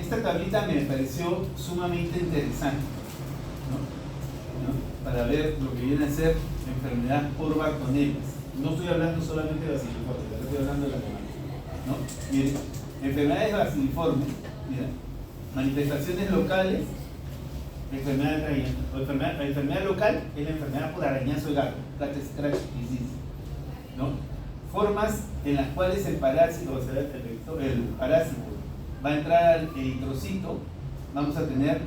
Esta tablita me pareció sumamente interesante, ¿no? Para ver lo que viene a ser enfermedad por bartonellas. No estoy hablando solamente de basiliformes, estoy hablando de la demás, ¿no? Miren, enfermedades basiliformes, mira, manifestaciones locales, la enfermedad local es la enfermedad por arañazo de gato, cat scratch disease, ¿no? Formas en las cuales el parásito va a entrar al eritrocito. Vamos a tener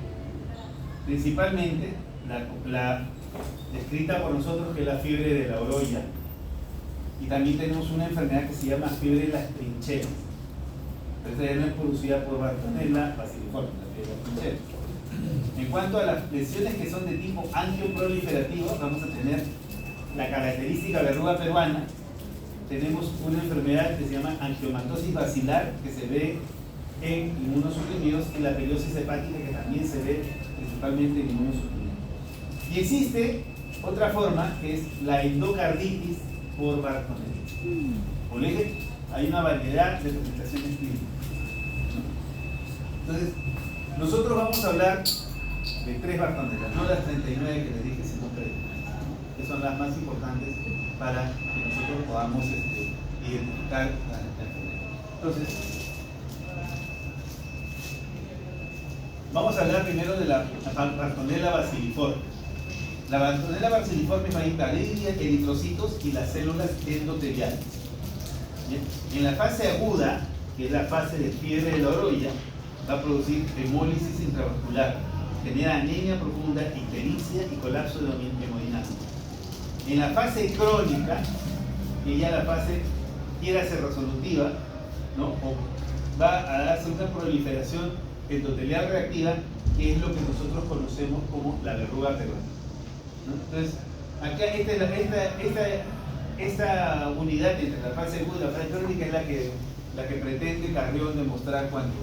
principalmente la descrita por nosotros, que es la fiebre de la orolla, y también tenemos una enfermedad que se llama fiebre de las trincheras. Esta ya no es producida por bartonella basiliforme, la fiebre de las trincheras. En cuanto a las lesiones que son de tipo angioproliferativo, vamos a tener la característica verruga peruana. Tenemos una enfermedad que se llama angiomatosis basilar, que se ve en inmunosuprimidos, y la periosis hepática, que también se ve principalmente en inmunosuprimidos. Y existe otra forma, que es la endocarditis por bartonella. Como le dije, hay una variedad de presentaciones clínicas. Entonces, nosotros vamos a hablar de 3 bartonellas, no las 39 que les dije, sino 3. que son las más importantes para que nosotros podamos identificar la enfermedad. Entonces, vamos a hablar primero de la Bartonella bacilliforme. La Bartonella bacilliforme va a invadir eritrocitos y las células endoteliales. ¿Bien? En la fase aguda, que es la fase de fiebre de la orolla, va a producir hemólisis intravascular, genera anemia profunda, ictericia y colapso hemodinámico. En la fase crónica, que ya la fase quiera ser resolutiva, ¿no? O va a darse una proliferación endotelial reactiva, que es lo que nosotros conocemos como la verruga peruana, ¿no? Entonces, acá esta unidad entre la fase aguda y la fase crónica es la que pretende Carrión demostrar cuando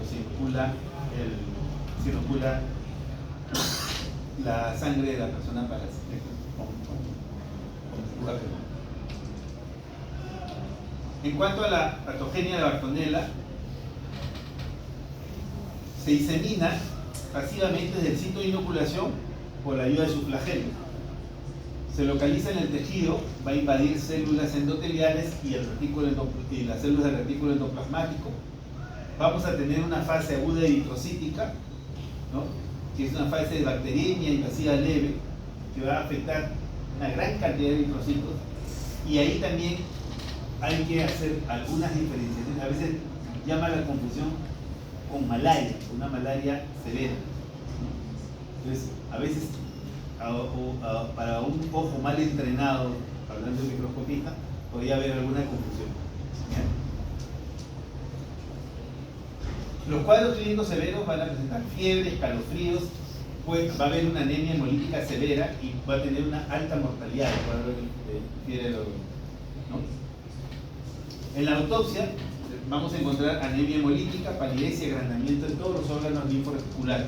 se inocula la sangre de la persona para con verruga peruana. En cuanto a la patogenia de Bartonella, se disemina pasivamente desde el sitio de inoculación por la ayuda de su flagelo. Se localiza en el tejido, va a invadir células endoteliales y las células del retículo endoplasmático. Vamos a tener una fase aguda eritrocítica, ¿no? Que es una fase de bacteriemia invasiva leve, que va a afectar una gran cantidad de eritrocitos. Y ahí también hay que hacer algunas diferenciaciones. A veces llama la confusión con malaria, una malaria severa, ¿no? Entonces, a veces para un ojo mal entrenado, hablando de microscopista, podría haber alguna confusión. ¿Ya? Los cuadros clínicos severos van a presentar fiebre, escalofríos, pues va a haber una anemia hemolítica severa y va a tener una alta mortalidad el cuadro de fiebre de orolla, ¿no? En la autopsia vamos a encontrar anemia hemolítica, palidez y agrandamiento en todos los órganos linforeticulares.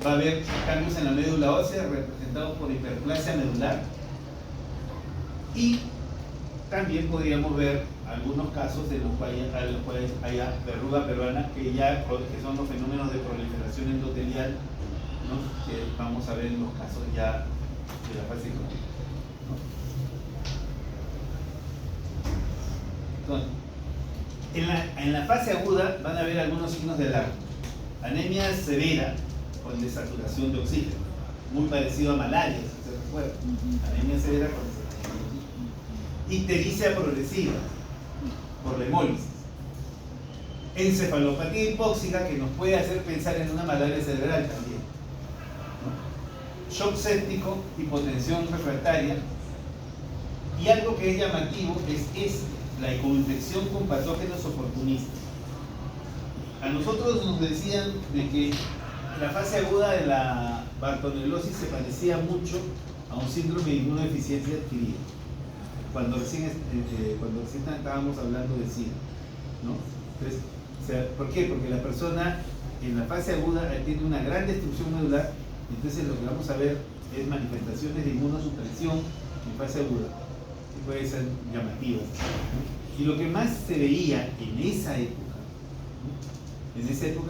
Va a haber cambios en la médula ósea representados por hiperplasia medular, y también podríamos ver algunos casos en los cuales haya verruga peruana, que son los fenómenos de proliferación endotelial, ¿no? Que vamos a ver en los casos ya de la fase crónica, ¿no? Entonces, en la fase aguda van a haber algunos signos de alarma. Anemia severa con desaturación de oxígeno, muy parecido a malaria, si se recuerda. Anemia severa con desaturación de oxígeno. Ictericia progresiva por la hemólisis. Encefalopatía hipóxica, que nos puede hacer pensar en una malaria cerebral también, ¿no? Shock séptico, hipotensión refractaria. Y algo que es llamativo es la coinfección con patógenos oportunistas. A nosotros nos decían de que la fase aguda de la bartonellosis se parecía mucho a un síndrome de inmunodeficiencia adquirida, cuando recién estábamos hablando de SIDA, ¿no? Entonces, ¿por qué? Porque la persona en la fase aguda tiene una gran destrucción medular, entonces lo que vamos a ver es manifestaciones de inmunosupresión en fase aguda, que pueden ser llamativas, ¿no? Y lo que más se veía en esa época,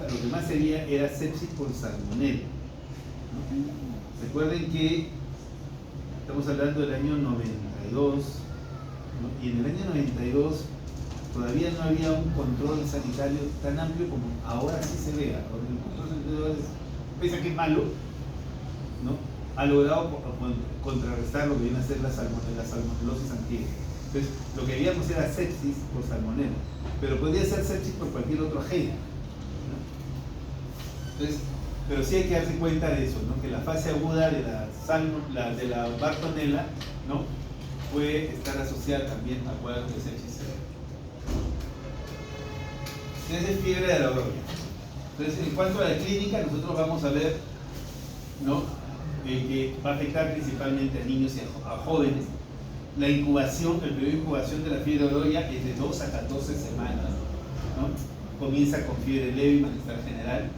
lo que más se veía era sepsis por salmonela, ¿no? Recuerden que estamos hablando del año 92, ¿no? Y en el año 92 todavía no había un control sanitario tan amplio como ahora sí se ve. Ahora el control sanitario, pese a que es malo, ¿no? Ha logrado contrarrestar lo que viene a ser la salmonelosis antigua. Entonces, lo que veíamos era sepsis por salmonela, pero podría ser sepsis por cualquier otro agente, ¿no? Entonces, pero sí hay que darse cuenta de eso, ¿no? Que la fase aguda de la Bartonella, ¿no? puede estar asociada también a cuadros de sepsis severa. Entonces, es fiebre de la orolla. Entonces, en cuanto a la clínica, nosotros vamos a ver, ¿no? Que va a afectar principalmente a niños y a jóvenes. La incubación, el periodo de incubación de la fiebre de orolla es de 2 a 14 semanas, ¿no? Comienza con fiebre leve y malestar general.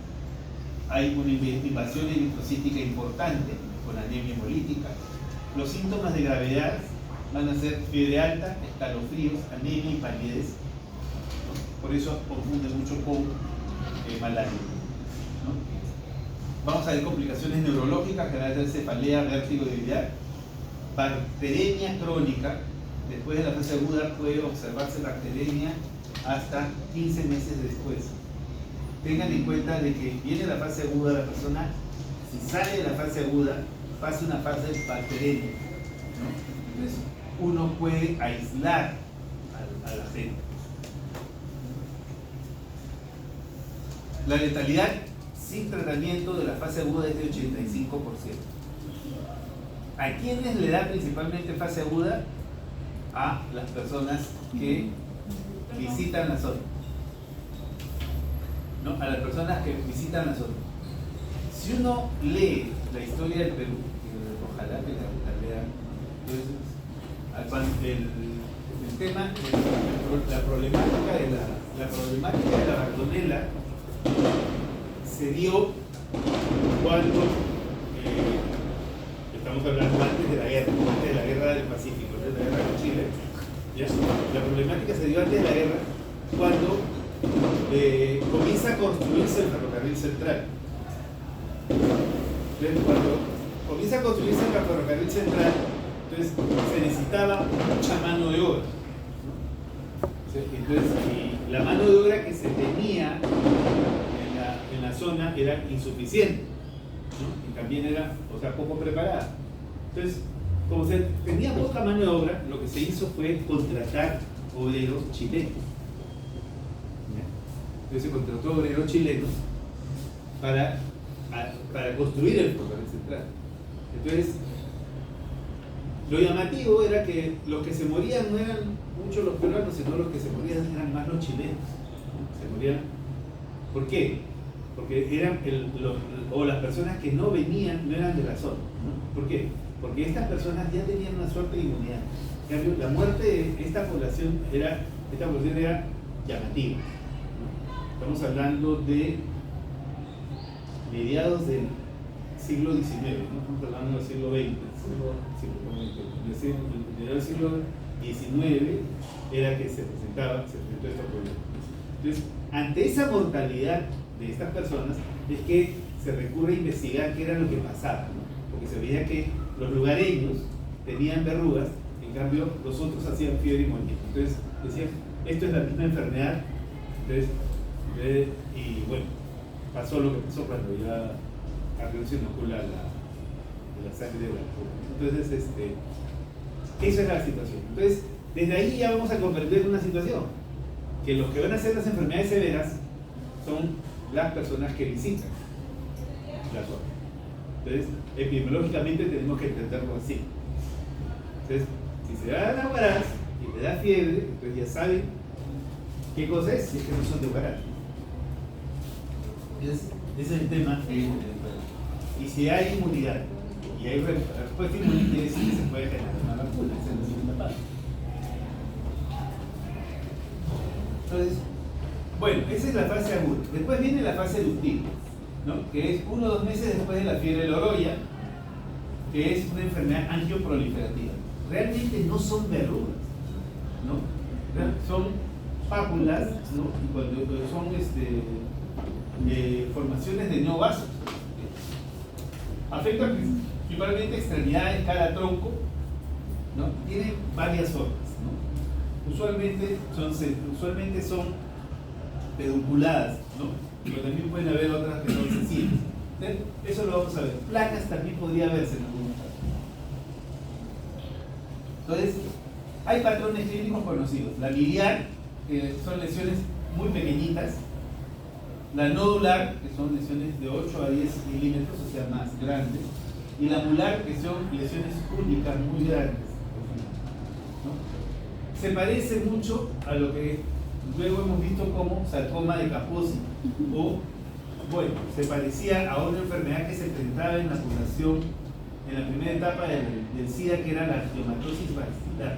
Hay una invasión eritrocítica importante con anemia hemolítica. Los síntomas de gravedad van a ser fiebre alta, escalofríos, anemia y palidez, ¿no? Por eso confunde mucho con malaria, ¿no? vamos a ver complicaciones neurológicas, generalmente cefalea, vértigo, debilidad, bacteremia crónica. Después de la fase aguda puede observarse bacteremia hasta 15 meses después. Tengan en cuenta de que viene la fase aguda, la persona, si sale de la fase aguda, pasa una fase bacteremia, ¿no? Entonces uno puede aislar a la gente. La letalidad sin tratamiento de la fase aguda es de 85%. ¿A quiénes le da principalmente fase aguda? A las personas que visitan la zona, ¿no? A las personas que visitan la zona. Si uno lee la historia del Perú, ojalá que la lean, entonces, el tema, la problemática de la Bartonella se dio cuando estamos hablando antes de la guerra del Pacífico, de la guerra con Chile, ¿ya? La problemática se dio antes de la guerra cuando comienza a construirse el ferrocarril central. Entonces, cuando comienza a construirse el ferrocarril central, entonces se necesitaba mucha mano de obra, ¿no? Entonces, y la mano de obra que se tenía en la zona era insuficiente, ¿no? Y también era, o sea, poco preparada. Entonces, como se tenía poca mano de obra, lo que se hizo fue contratar obreros chilenos. Entonces se contrató obreros chilenos para construir el ferrocarril central. Entonces, lo llamativo era que los que se morían no eran muchos los peruanos, sino los que se morían eran más los chilenos, ¿no? Se morían. ¿Por qué? Porque eran o las personas que no venían no eran de la zona, ¿no? ¿Por qué? Porque estas personas ya tenían una suerte de inmunidad. En cambio, la muerte de esta población era llamativa, ¿no? Estamos hablando de mediados del siglo XIX, no estamos hablando del siglo XX. Mediados del siglo XIX era que se presentó este problema. Entonces, ante esa mortalidad de estas personas es que se recurre a investigar qué era lo que pasaba, ¿no? Porque se veía que los lugareños tenían verrugas, en cambio los otros hacían fiebre y morían. Entonces decían, esto es la misma enfermedad. Entonces, y bueno, pasó lo que pasó cuando ya arriba se inocula la sangre de la vacuna. Entonces, esa es la situación. Entonces, desde ahí ya vamos a comprender una situación, que los que van a hacer las enfermedades severas son las personas que visitan la zona. Entonces, epidemiológicamente tenemos que entenderlo así. Entonces, si se da la Huaraz y le da fiebre, entonces ya saben qué cosa es, si es que no son de Huaraz. Ese es el tema. Y si hay inmunidad y hay respuesta inmunitaria, quiere decir que se puede generar una vacuna. Esa es la segunda parte. Entonces, bueno, esa es la fase aguda. Después viene la fase eruptiva, ¿no? Que es 1 o 2 meses después de la fiebre loroya, que es una enfermedad angioproliferativa. Realmente no son verrugas, ¿no? Son pápulas, ¿no? Y cuando son formaciones de neovasos. Afecta principalmente extremidades, cara, tronco, ¿no? Tiene varias formas, ¿no? Usualmente son pedunculadas, ¿no? Pero también pueden haber otras que son sensibles. Eso lo vamos a ver. Placas también podría verse en algunos casos. Entonces, hay patrones clínicos conocidos. La biliar, que son lesiones muy pequeñitas. La nodular, que son lesiones de 8 a 10 milímetros, o sea, más grandes. Y la mular, que son lesiones únicas, muy grandes, ¿no? Se parece mucho a lo que luego hemos visto como sarcoma de Kaposi, o, bueno, se parecía a una enfermedad que se presentaba en la población en la primera etapa del SIDA, que era la angiomatosis vascular,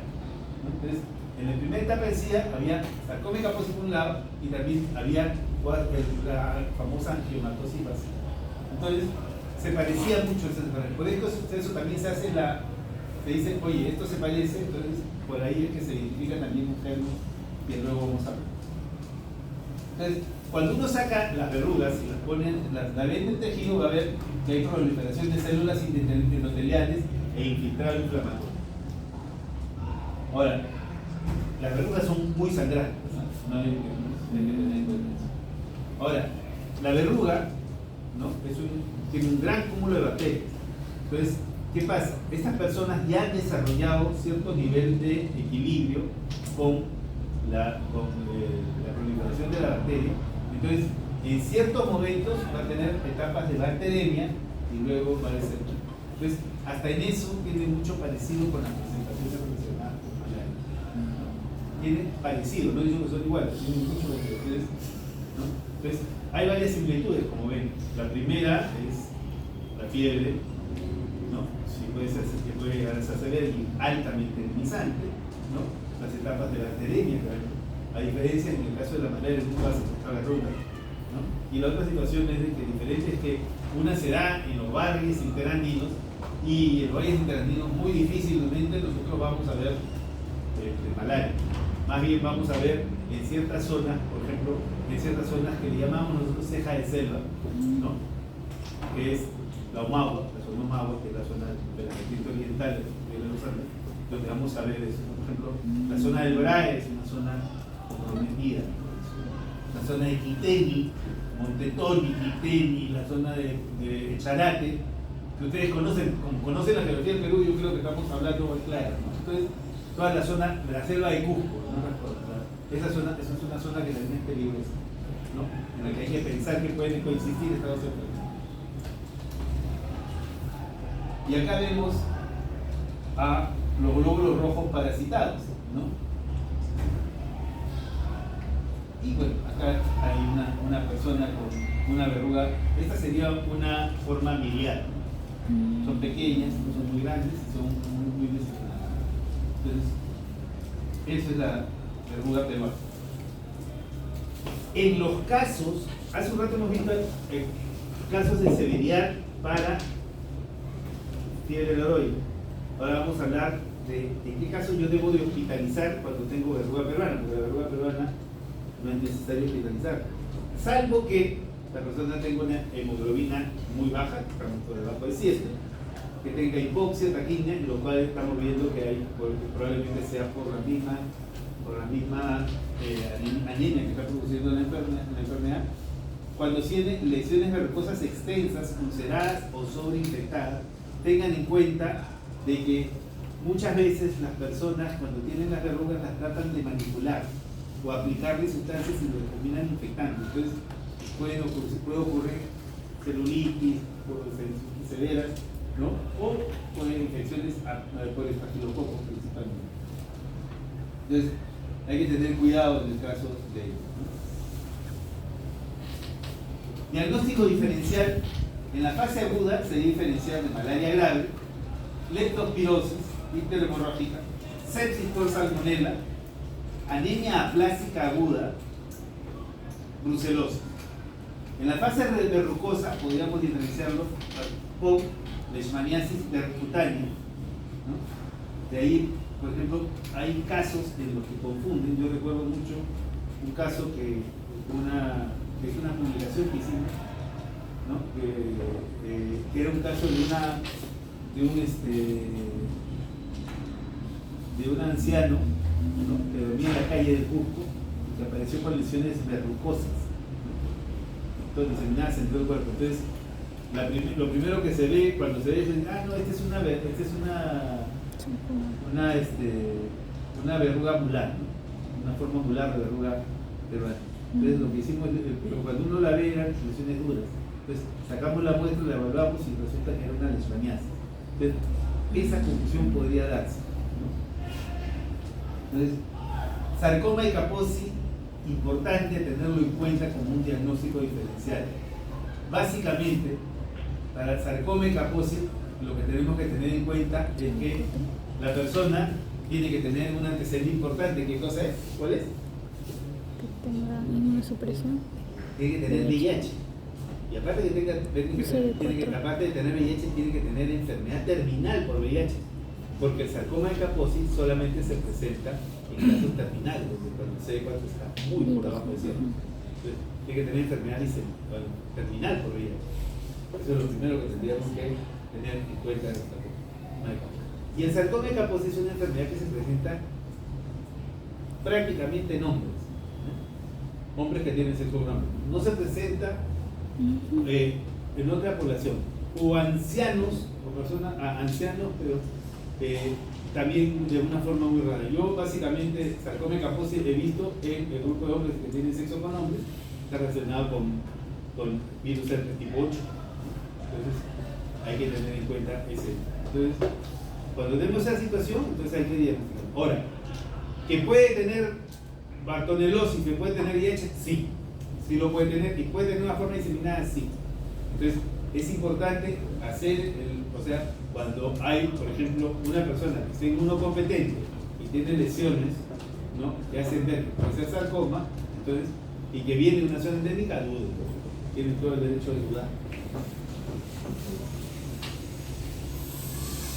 ¿no? Entonces, en la primera etapa del SIDA había sarcoma de Kaposi por un lado y también había la famosa angiomatosis vascular. Entonces, se parecía mucho a esa enfermedad. Por eso también se hace se dice, oye, esto se parece, entonces por ahí es que se identifica también un germen que luego vamos a ver. Entonces, cuando uno saca las verrugas y las pone, la ven en tejido, va a ver que hay proliferación de células endoteliales e infiltrado inflamatorio. Ahora, las verrugas son muy sangrantes, ¿no? Hay que tener en cuenta eso. Ahora, la verruga, ¿no? Tiene un gran cúmulo de bacterias. Entonces, ¿qué pasa? Estas personas ya han desarrollado cierto nivel de equilibrio con la proliferación de la bacteria. Entonces, en ciertos momentos va a tener etapas de bacteremia y luego va a ser. Entonces, hasta en eso tiene mucho parecido con la presentación de relacionada con malaria. Tiene parecido, no digo que son iguales, tienen mucho parecido, ¿no? Entonces, hay varias similitudes, como ven. La primera es la fiebre, ¿no? Sí, puede llegar a ser severa y altamente enfermizante, ¿no? Las etapas de bacteremia, a diferencia en el caso de la malaria, no vas a encontrar verrugas, ¿no? Y la otra situación es de que diferente es que una se da en los barrios interandinos y en los barrios interandinos muy difícilmente nosotros vamos a ver malaria. Más bien vamos a ver en ciertas zonas, por ejemplo, en ciertas zonas que le llamamos nosotros ceja de selva, ¿no? Que es la Omagua, la zona Omagua, que es la zona de la vertiente oriental de los Andes, donde vamos a ver eso. Por ejemplo, la zona del Brae es una zona comprometida. La zona de Quiteni, Montetoni, Quiteni, la zona de Charate, que ustedes conocen, como conocen la geografía del Perú, yo creo que estamos hablando muy claro, ¿no? Entonces, toda la zona de la selva de Cusco, ¿no? Esa es una zona que también es peligrosa, ¿no? En la que hay que pensar que pueden coexistir estas dos enfermedades. Y acá vemos a los glóbulos rojos parasitados, ¿no? Y bueno, acá hay una persona con una verruga. Esta sería una forma miliar. Son pequeñas, no son muy grandes, son muy desenfrenadas. Entonces, esa es la verruga peruana. En los casos, hace un rato hemos visto casos de severidad para fiebre loroide. Ahora vamos a hablar de en qué caso yo debo de hospitalizar cuando tengo verruga peruana, porque la verruga peruana no es necesario hospitalizar, salvo que la persona tenga una hemoglobina muy baja, que estamos por debajo de 7, que tenga hipoxia, taquimia, lo cual estamos viendo que hay, porque probablemente sea por la misma anemia que está produciendo la enfermedad. Cuando tienen lesiones verrucosas extensas, ulceradas o sobreinfectadas, tengan en cuenta de que muchas veces las personas cuando tienen las verrugas las tratan de manipular o aplicarle sustancias y lo terminan infectando. Entonces puede ocurrir celulitis severas, ¿no? O por infecciones por estafilococos principalmente. Entonces hay que tener cuidado en el caso de ello, ¿no? Diagnóstico diferencial. En la fase aguda se debe diferenciar de malaria grave, leptospirosis hemorrágica, sepsis por salmonela, anemia aplásica aguda, brucelosis. En la fase verrucosa podríamos diferenciarlo con leishmaniasis percutánea, ¿no? De ahí, por ejemplo, hay casos en los que confunden. Yo recuerdo mucho un caso que es una publicación que hicimos, ¿no? Que era un caso de un anciano, ¿no? Que dormía en la calle de Cusco, que apareció con lesiones verrucosas, ¿no? Entonces diseminadas en todo el cuerpo. Entonces, lo primero que se ve cuando se ve es, no, esta es una verruga mular, ¿no? Una forma mular de verruga peruana. Entonces, lo que hicimos, pero cuando uno la ve eran lesiones duras. Entonces, sacamos la muestra, la evaluamos y resulta que era una leishmaniasis. Entonces, esa confusión podría darse, ¿no? Entonces, sarcoma de Kaposi, importante tenerlo en cuenta como un diagnóstico diferencial. Básicamente, para el sarcoma de Kaposi, lo que tenemos que tener en cuenta es que la persona tiene que tener un antecedente importante. ¿Qué cosa es? ¿Cuál es? Que tenga inmunosupresión. Tiene que tener VIH. Y aparte aparte de tener VIH, tiene que tener enfermedad terminal por VIH. Porque el sarcoma de Kaposi solamente se presenta en casos terminales, donde cuando el CD4 está muy por abajo de 100. Entonces, tiene que tener enfermedad terminal por VIH. Eso es lo primero que tendríamos que tener en cuenta en esta cosa. Y el sarcoma de Kaposi es una enfermedad que se presenta prácticamente en hombres, ¿no? Hombres que tienen sexo con hombres. No se presenta en otra población, o ancianos, o personas, ancianos, pero también de una forma muy rara. Yo básicamente sarcoma de Kaposi he visto en el grupo de hombres que tienen sexo con hombres, está relacionado con virus herpes tipo 8. Entonces hay que tener en cuenta ese. Entonces, cuando tenemos esa situación, entonces hay que diagnosticar. Ahora, ¿que puede tener bartonelosis, que puede tener VIH? Sí, sí lo puede tener, y puede tener una forma diseminada, sí. Entonces, es importante hacer, o sea, cuando hay, por ejemplo, una persona que está inmunocompetente y tiene lesiones, ¿no?, que hacen ver que puede ser sarcoma, entonces, y que viene de una zona endémica, duden, tienen todo el derecho de dudar.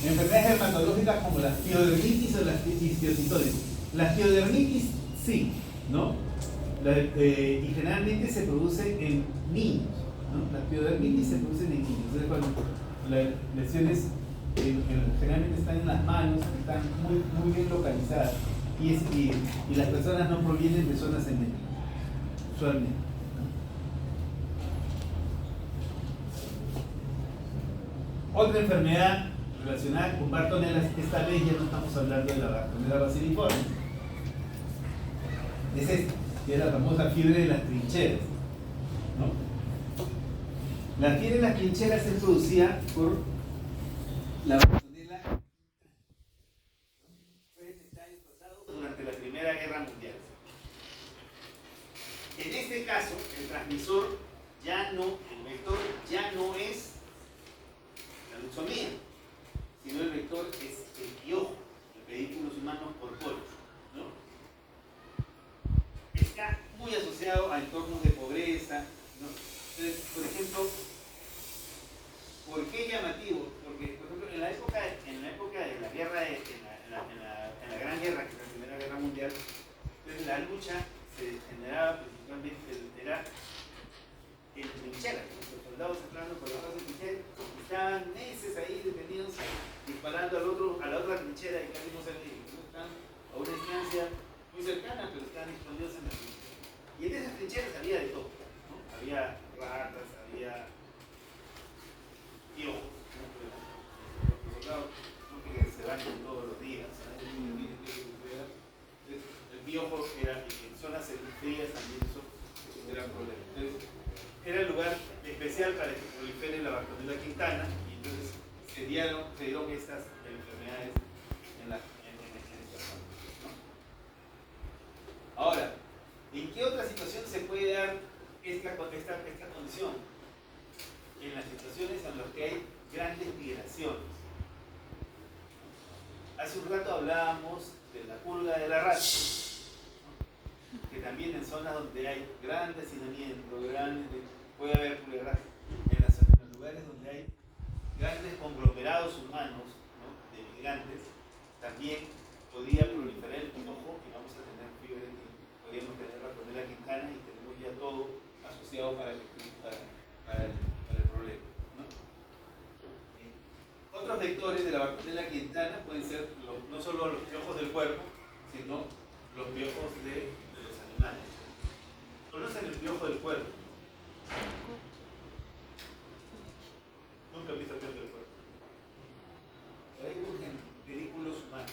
Enfermedades dermatológicas como la piodermitis o las histiocytosis. La piodermitis, sí, ¿no? Y generalmente se produce en niños, ¿no? La piodermitis se produce en niños. Entonces, cuando las lesiones generalmente están en las manos, están muy bien localizadas, y las personas no provienen de zonas endémicas, usualmente. Otra enfermedad relacionada con Bartonella, esta vez ya no estamos hablando de la Bartonella basiliforme, es esta, que es la famosa fiebre de las trincheras, ¿no? La fiebre de las trincheras es producida por la Bartonella, fue detectada en pasado durante la Primera Guerra Mundial. En este caso, el transmisor el vector ya no es la leucemia, sino el vector es el piojo, el vehículos humanos corpóreos, ¿no? Está muy asociado a entornos de pobreza, ¿no? Entonces, por ejemplo, ¿por qué llamativo? Porque, por ejemplo, en la época de la guerra, en la Gran Guerra, que es la Primera Guerra Mundial, entonces la lucha se generaba principalmente, era en trincheras, ¿no? Los soldados entrando por las bases de trincheras, estaban meses ahí detenidos, disparando a la otra trinchera y casi no se ven. Están a una distancia muy cercana, pero están escondidos en la trinchera. Y en esas trincheras había de todo, ¿no? Había ratas, había piojos, ¿no? Los soldados no que se bañan todos los días, ¿sabes? El piojo era en zonas frías también, eso era un problema. Entonces, era el lugar especial para que prolifere la Bartonella quintana, y entonces se dieron estas enfermedades en esta zona, ¿no? Ahora, ¿en qué otra situación se puede dar esta condición? En las situaciones en las que hay grandes migraciones. Hace un rato hablábamos de la pulga de la rata, que también en zonas donde hay gran hacinamiento, puede haber pulga de rata. En los lugares donde hay grandes conglomerados humanos, ¿no?, de migrantes, también podría proliferar el piojo y vamos a tener fiebre, podríamos tener Bartonella quintana y tenemos ya todo asociado para el problema, ¿no? Otros vectores de la Bartonella quintana pueden ser no solo los piojos del cuerpo, sino los piojos de los animales. ¿Conocen el piojo del cuerpo? Nunca he visto el piojo del cuerpo. Pero hay pedículos humanos.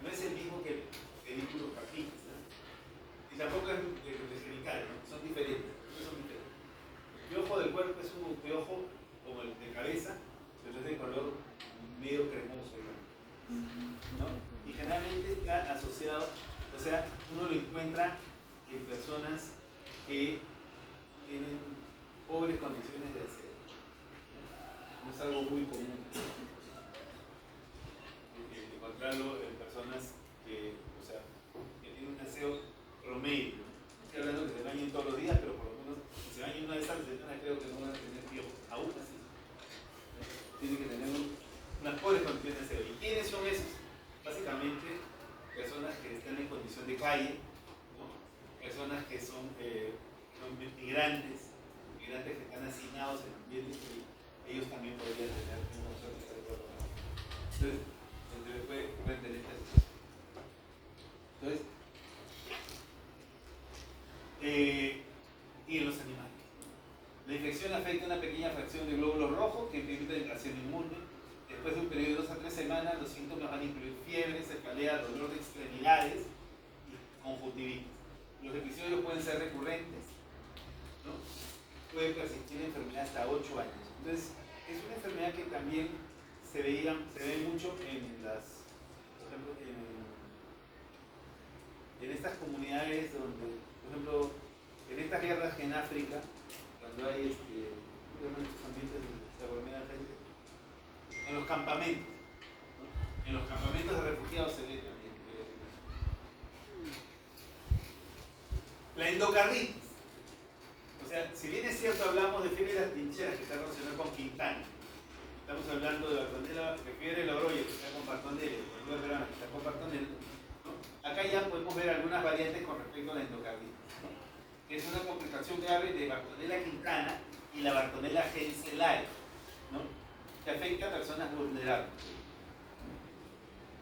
No es el mismo que pedículos capitis, ¿no? Y tampoco es de cervical, ¿no? Son diferentes. El piojo del cuerpo es un piojo como el de cabeza, pero es de color medio cremoso, ¿no? Y generalmente está asociado, o sea, uno lo encuentra en personas que tienen pobres condiciones de aseo. No es algo muy común encontrarlo en personas que tienen un aseo promedio. No estoy hablando que se bañen todos los días, pero por lo menos si se bañen una vez a la semana, creo que no van a tener piojos. Aún así, tienen que tener unas pobres condiciones de aseo. ¿Y quiénes son esos? Básicamente, personas que están en condición de calle, ¿no? Personas que son migrantes que están hacinados en ambientes que ellos también podrían tener una suerte de recuerdo. Entonces, puede tener esta situación. Entonces, y en los animales. La infección afecta a una pequeña fracción de glóbulos rojos que permiten la acción inmune. Después de un periodo de 2 a 3 semanas, los síntomas van a incluir fiebre, cefalea, dolor de extremidades y conjuntivitis. Los episodios pueden ser recurrentes, ¿no? Puede persistir la enfermedad hasta 8 años. Entonces, es una enfermedad que también se ve mucho en las, por ejemplo, en estas comunidades donde, por ejemplo, en estas guerras en África, cuando hay estos ambientes donde se aglomera gente, en los campamentos, ¿no? En los campamentos de refugiados se ve también. La endocarditis. O sea, si bien es cierto, hablamos de fiebre de las trincheras que está relacionada con Quintana, estamos hablando de Bartonella, de fiebre de la Oroya que está con Bartonella, de la Verano que está con Bartonella, ¿no? Acá ya podemos ver algunas variantes con respecto a la endocarditis, ¿no? Que es una complicación grave de Bartonella Quintana y la Bartonella Henselae, ¿no? Que afecta a personas vulnerables.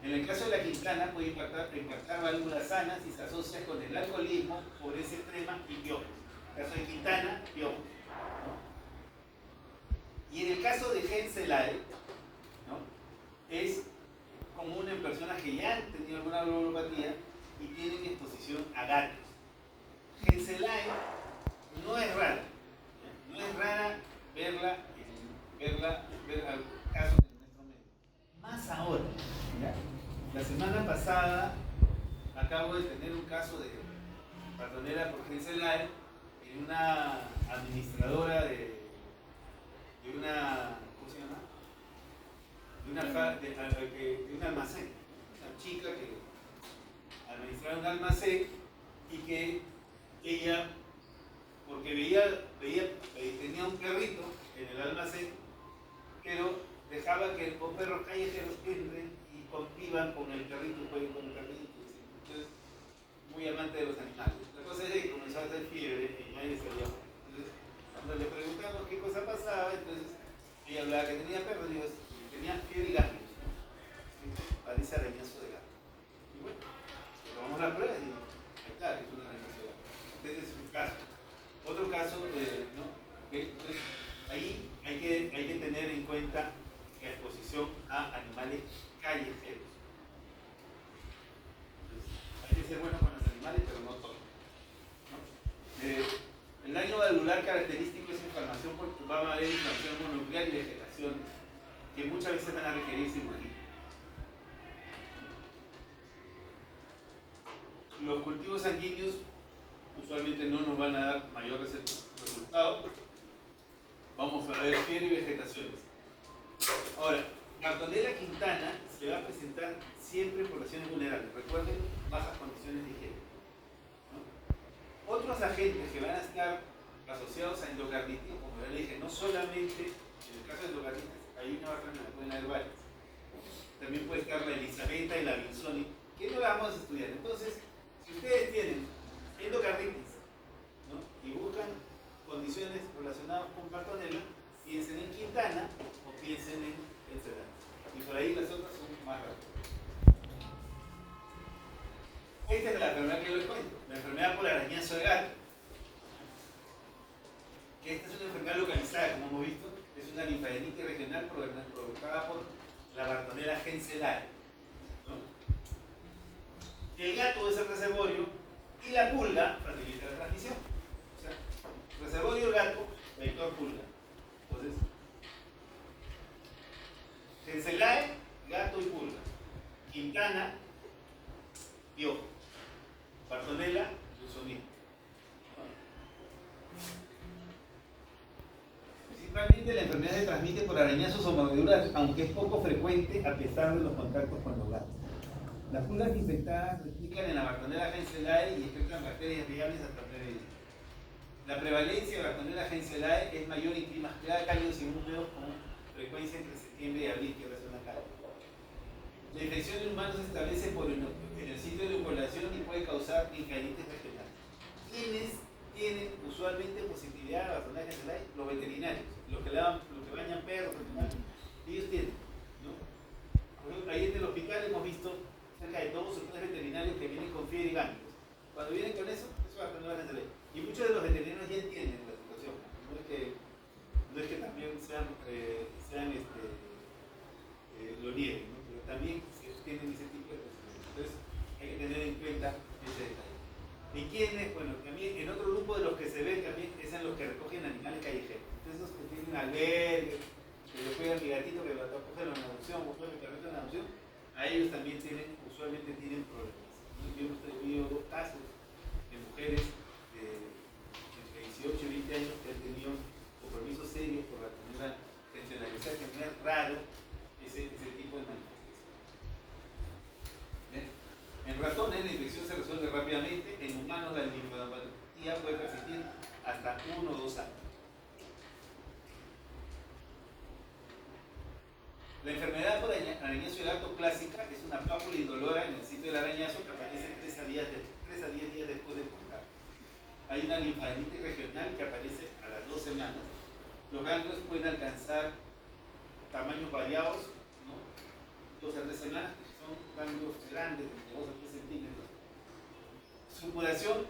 En el caso de la Quintana puede impactar válvulas sanas y se asocia con el alcoholismo, pobreza extrema y piojo. En el caso de Quintana, piojo, ¿no? Y en el caso de Henselae, ¿no? Es común en personas que ya han tenido alguna globulopatía y tienen exposición a gatos. Henselae no es rara, ¿ya? No es rara ver casos en nuestro medio. Más ahora, ¿ya? La semana pasada acabo de tener un caso de Bartonella por Henselae en una administradora de una, ¿cómo se llama? De un almacén, una chica que administraba un almacén y que ella, porque tenía un perrito en el almacén, pero dejaba que los perros callejeros entren y convivan con el perrito y jueguen con el perrito. Entonces, muy amante de los animales. La cosa es que comenzó a hacer fiebre y nadie sabía. Entonces, cuando le preguntamos qué cosa pasaba, entonces ella hablaba que tenía perros, digo, tenía fiebre y gatos, ¿no? Parece arañazo de gato. Y bueno, tomamos la prueba y ahí está, es un arañazo de gato. Este es un caso. Otro caso, ¿no? Entonces, ahí hay que tener en cuenta la exposición a animales callejeros. Entonces, hay que ser bueno con los animales, pero no todos, ¿no? El daño valvular característico es inflamación, porque va a haber inflamación mononuclear y vegetación, que muchas veces van a requerir cirugía. Los cultivos sanguíneos usualmente no nos van a dar mayor resultado. Vamos a ver fiebre y vegetaciones. Ahora, Bartonella Quintana se va a presentar siempre en poblaciones vulnerables. Recuerden, bajas condiciones de higiene, ¿no? Otros agentes que van a estar asociados a endocarditis, como ya le dije, no solamente en el caso de endocarditis, hay una bacteria, pueden haber varias. También puede estar la Elisabetta y la Vinzoni, que no la vamos a estudiar. Entonces, si ustedes tienen endocarditis, ¿no? Y buscan condiciones relacionadas con Bartonella, piensen en Quintana o piensen en Henselae. Y por ahí las otras son más rápidas. Esta es la enfermedad que yo les cuento, la enfermedad por arañazo de gato. Que esta es una enfermedad localizada, como hemos visto, es una linfadenitis regional provocada por la Bartonella Henselae, ¿no? El gato es el reservorio y la pulga facilita la transmisión. O sea, reservorio gato, vector pulga. Entonces, Henselae, gato y pulga. Quintana, piojo. Bartonella, Vinzoni. Principalmente la enfermedad se transmite por arañazos o mordeduras, aunque es poco frecuente a pesar de los contactos con los gatos. Las pulgas infectadas replican en la Bartonella Henselae y infectan bacterias viables hasta 9 días. La prevalencia de Bartonella Henselae es mayor en climas cálidos y húmedos con frecuencia entre septiembre y abril, que es una cálida. La infección en humanos se establece en el sitio de inoculación y puede causar linfadenitis regional. ¿Quiénes tienen usualmente positividad a la tonalidad general? Los veterinarios, los que bañan perros, ellos tienen, ¿no? Por ejemplo, ahí en el hospital hemos visto cerca de 2 o 3 veterinarios que vienen con fiebre y vánculos. Cuando vienen con eso es la tonalidad general. Y muchos de los veterinarios ya entienden la situación. No es que también lo nieguen, ¿no? Pero también tienen ese tipo de cosas. Entonces hay que tener en cuenta ese detalle. ¿Y quiénes? Bueno, también en otro grupo de los que se ven también es en los que recogen animales callejeros. Entonces esos que tienen albergues, que le cuidan a mi gatito que lo acogen en adopción, o pueden permitir en adopción, a ellos también usualmente tienen problemas. Yo he tenido 2 casos de mujeres de entre 18 y 20 años que han tenido compromisos serios por la comunidad pensional. O sea que no es raro ese tipo de manifestación. En ratones la infección se resuelve rápidamente, en humanos la linfodenopatía puede persistir hasta 1 o 2 años. La enfermedad por arañazo de gato clásica es una pápula indolora en el sitio del arañazo que aparece 3 a 10 días después del contacto. Hay una linfadenitis regional que aparece a las 2 semanas. Los ganglios pueden alcanzar tamaños variados, ¿no? 2 a 3 semanas, que son ganglios grandes, de 2 a 3 centímetros. Supuración,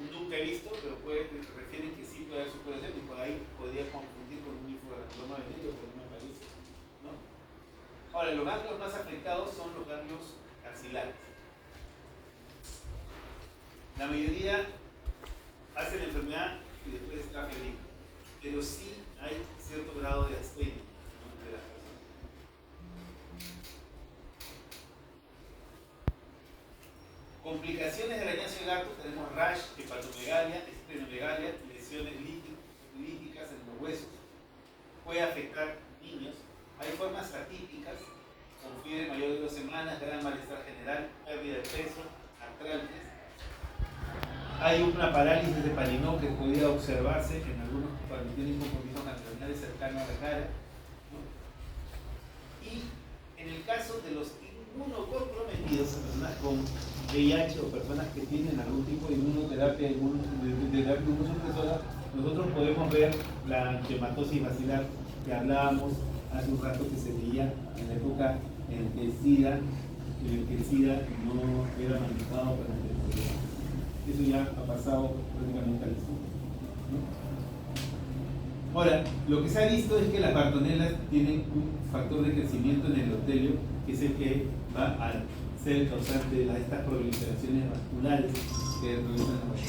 nunca he visto, pero refieren que sí puede haber supuración y por ahí podría confundir con un linforangioma venérea o con una paliza, ¿no? Ahora, los ganglios más afectados son los ganglios axilares. La mayoría hace la enfermedad y después está feliz, pero sí hay cierto grado de astenia, ¿no?, de las personas. Complicaciones del arañazo de gato: tenemos rash, hepatomegalia, esplenomegalia, lesiones líticas en los huesos. Puede afectar niños. Hay formas atípicas, con fiebre mayor de 2 semanas, gran malestar general, pérdida de peso, artralgias. Hay una parálisis de Palinó que podría observarse en algunos cuando tienen compromisos nacionales cercanos a la cara, ¿no? Y en el caso de los inmunocomprometidos, personas con VIH o personas que tienen algún tipo de inmunoterapia, de inmunosupresora, nosotros podemos ver la angiomatosis basilar que hablábamos hace un rato, que se veía en la época en que el SIDA no era manejado para el problema. Eso ya ha pasado prácticamente al estudio, ¿no? Ahora, lo que se ha visto es que las bartonelas tienen un factor de crecimiento en el endotelio, que es el que va a ser el causante de estas proliferaciones vasculares que realizan las bartonelas.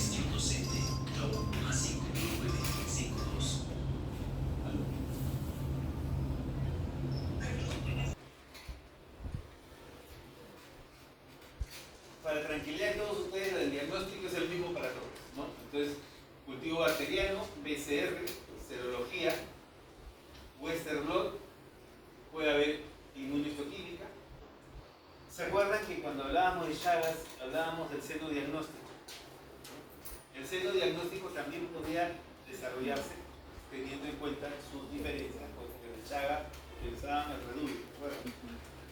Para tranquilidad de todos ustedes, el diagnóstico es el mismo para todos, ¿no? Entonces, cultivo bacteriano, BCR, serología, Western blot, puede haber inmunohistoquímica. ¿Se acuerdan que cuando hablábamos de Chagas, hablábamos del seno diagnóstico? El seno diagnóstico también podría desarrollarse teniendo en cuenta sus diferencias, porque en el Chagas utilizaban el reducto, ¿recuerdan?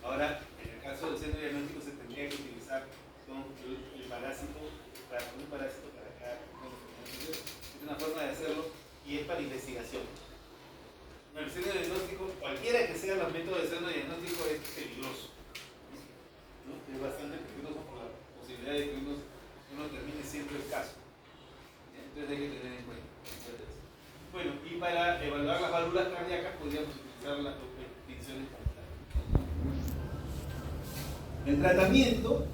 Ahora, en el caso del seno diagnóstico se tendría que utilizar el parásito, un parásito para cada cosa. Es una forma de hacerlo y es para investigación. El seno diagnóstico, cualquiera que sean los métodos de seno diagnóstico, es peligroso, ¿no? Es bastante peligroso por la posibilidad de que uno termine siendo el caso. Entonces hay que tener en cuenta. Bueno, y para evaluar las válvulas cardíacas podríamos utilizar las tinciones pulmonares. El tratamiento,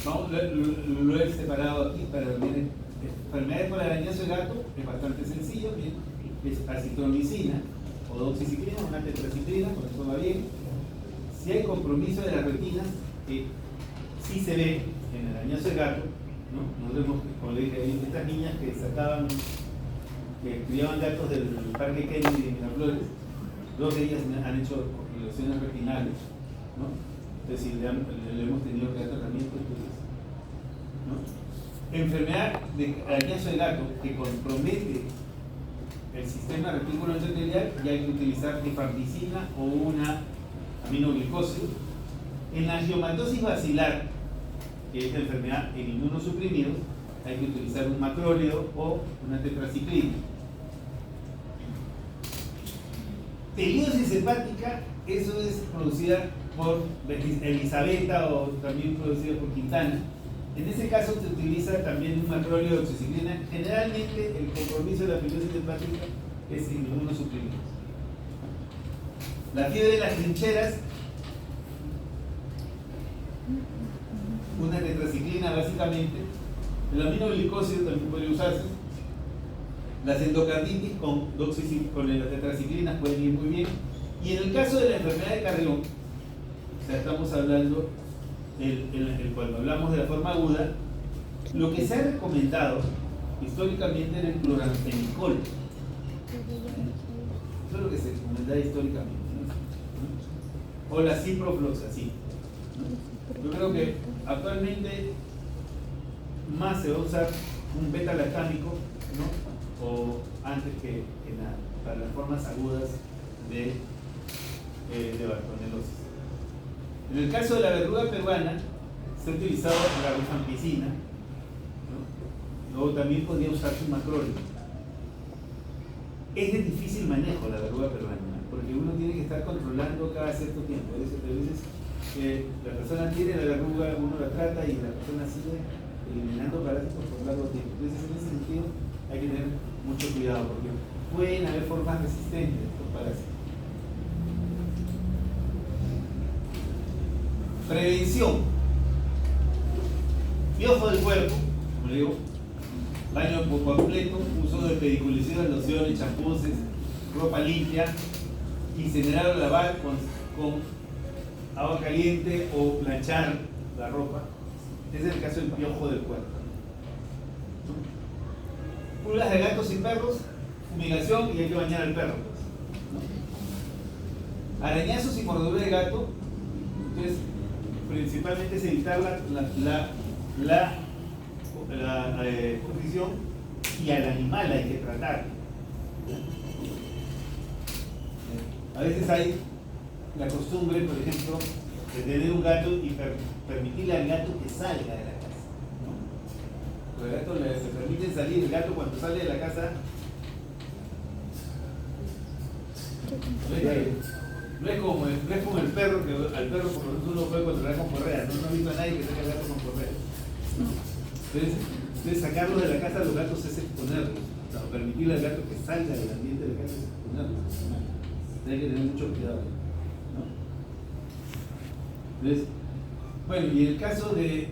lo he separado aquí para ver. Enfermedades por arañazo de gato es bastante sencillo, bien. Es acitromicina o doxiciclina, una tetracitrina, por eso va bien. Si hay compromiso de las retinas, que sí se ve en el arañazo de gato, ¿no? Nosotros hemos, como le dije, estas niñas que criaban gatos del Parque Kennedy de Miraflores, 2 de ellas han hecho lesiones retinales, ¿no? Entonces, si le hemos tenido que dar tratamiento, entonces, ¿no? Enfermedad de arañazo de gato que compromete el sistema retículo endotelial, ya hay que utilizar rifampicina o una aminoglicosio. En la angiomatosis basilar, que es la enfermedad en inmunosuprimidos, hay que utilizar un macróleo o una tetraciclina. Teliosis hepática, eso es producida por Elisabetta o también producida por Quintana. En ese caso se utiliza también un macróleo de oxiciclina. Generalmente el compromiso de la teliosis hepática es inmunosuprimido. La fiebre de las trincheras, una tetraciclina básicamente. El aminoglicósido también puede usarse. Las endocarditis con las tetraciclinas pueden ir muy bien. Y en el caso de la enfermedad de Carrión, o sea, estamos hablando, cuando hablamos de la forma aguda, lo que se ha recomendado históricamente era el cloranfenicol. Eso es lo que se recomendaba históricamente, ¿no? O la ciprofloxacin. Yo creo que actualmente más se va a usar un beta-lactámico, ¿no? O antes que nada, para las formas agudas de bartonelosis. En el caso de la verruga peruana, se ha utilizado la rifampicina, ¿no? Luego también podría usarse un macróleo. Es de difícil manejo la verruga peruana, ¿no? Porque uno tiene que estar controlando cada cierto tiempo. A veces la persona tiene la verruga, uno la trata y la persona sigue eliminando parásitos por largo tiempo. Entonces, en ese sentido, hay que tener mucho cuidado porque pueden haber formas resistentes de estos parásitos. Prevención. Piojo del cuerpo, como le digo, baño por completo, uso de pediculicida, lociones, champuses, ropa limpia, incinerar o lavar con agua caliente o planchar la ropa. Ese es el caso del piojo del cuerpo. Pulgas de gatos y perros, fumigación y hay que bañar al perro, ¿no? Arañazos y mordeduras de gato, entonces principalmente es evitar la posición y al animal hay que tratar. A veces hay la costumbre, por ejemplo, de tener un gato y permitirle al gato que salga de la casa, ¿no? Los gatos se permiten salir, el gato cuando sale de la casa no es como el perro, que al perro por lo menos uno puede controlar con correa, no he visto a nadie que saque al gato con correa. Entonces sacarlos de la casa de los gatos es exponerlos, o permitirle al gato que salga del ambiente de la casa es exponerlos. Hay que tener mucho cuidado, ¿no? Entonces, bueno, y en el caso de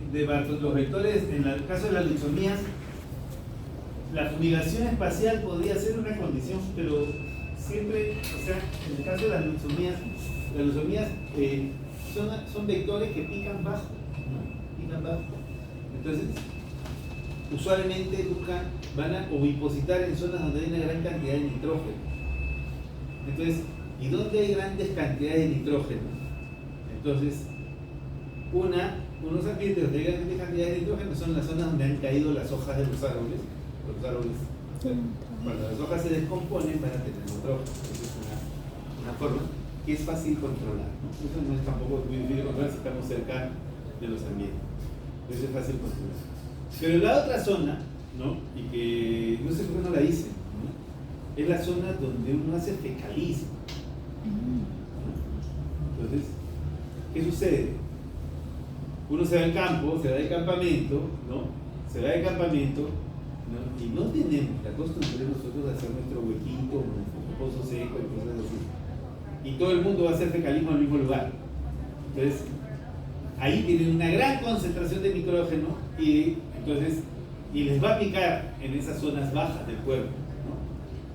los vectores, en el caso de las leucemías, la fumigación espacial podría ser una condición, pero siempre, o sea, en el caso de las leucemías son vectores que pican bajo, ¿no? Pican bajo. Entonces, usualmente van a ovipositar en zonas donde hay una gran cantidad de nitrógeno. Entonces, ¿y dónde hay grandes cantidades de nitrógeno? Entonces, unos ambientes donde hay grandes cantidades de nitrógeno son las zonas donde han caído las hojas de los árboles. Los árboles, cuando las hojas se descomponen, van a tener nitrógeno. Esa es una forma que es fácil controlar, ¿no? Eso no es tampoco muy difícil de controlar si estamos cerca de los ambientes. Eso es fácil controlar. Pero la otra zona, ¿no? Y que no sé por qué no la hice, ¿no? Es la zona donde uno hace fecalismo, ¿no? Entonces, ¿qué sucede? Uno se va al campo, se va de campamento, ¿no? Se va de campamento, ¿no? Y no tenemos la costumbre nosotros de hacer nuestro huequito, nuestro pozo seco y cosas así. Y todo el mundo va a hacer fecalismo en el mismo lugar. Entonces, ahí tienen una gran concentración de nitrógeno y les va a picar en esas zonas bajas del cuerpo, ¿no?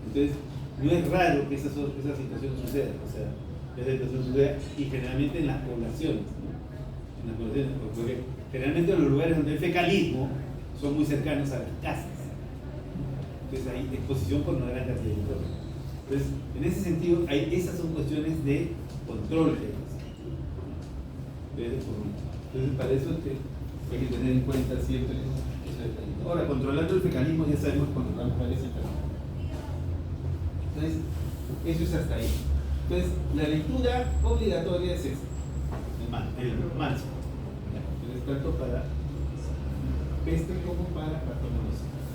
Entonces, no es raro que esa situación suceda, o sea, esa situación suceda y generalmente en las poblaciones, ¿no? En las poblaciones, porque generalmente los lugares donde hay fecalismo son muy cercanos a las casas. Entonces hay exposición por una gran cantidad de nitrógeno. Entonces, en ese sentido, esas son cuestiones de control Entonces, para eso hay que tener en cuenta siempre esos detalles. Ahora, controlando el fecalismo ya sabemos que controlamos varias enfermedades. Entonces, eso es hasta ahí. Entonces, la lectura obligatoria es esta, el manso. El experto para peste como para patógenos.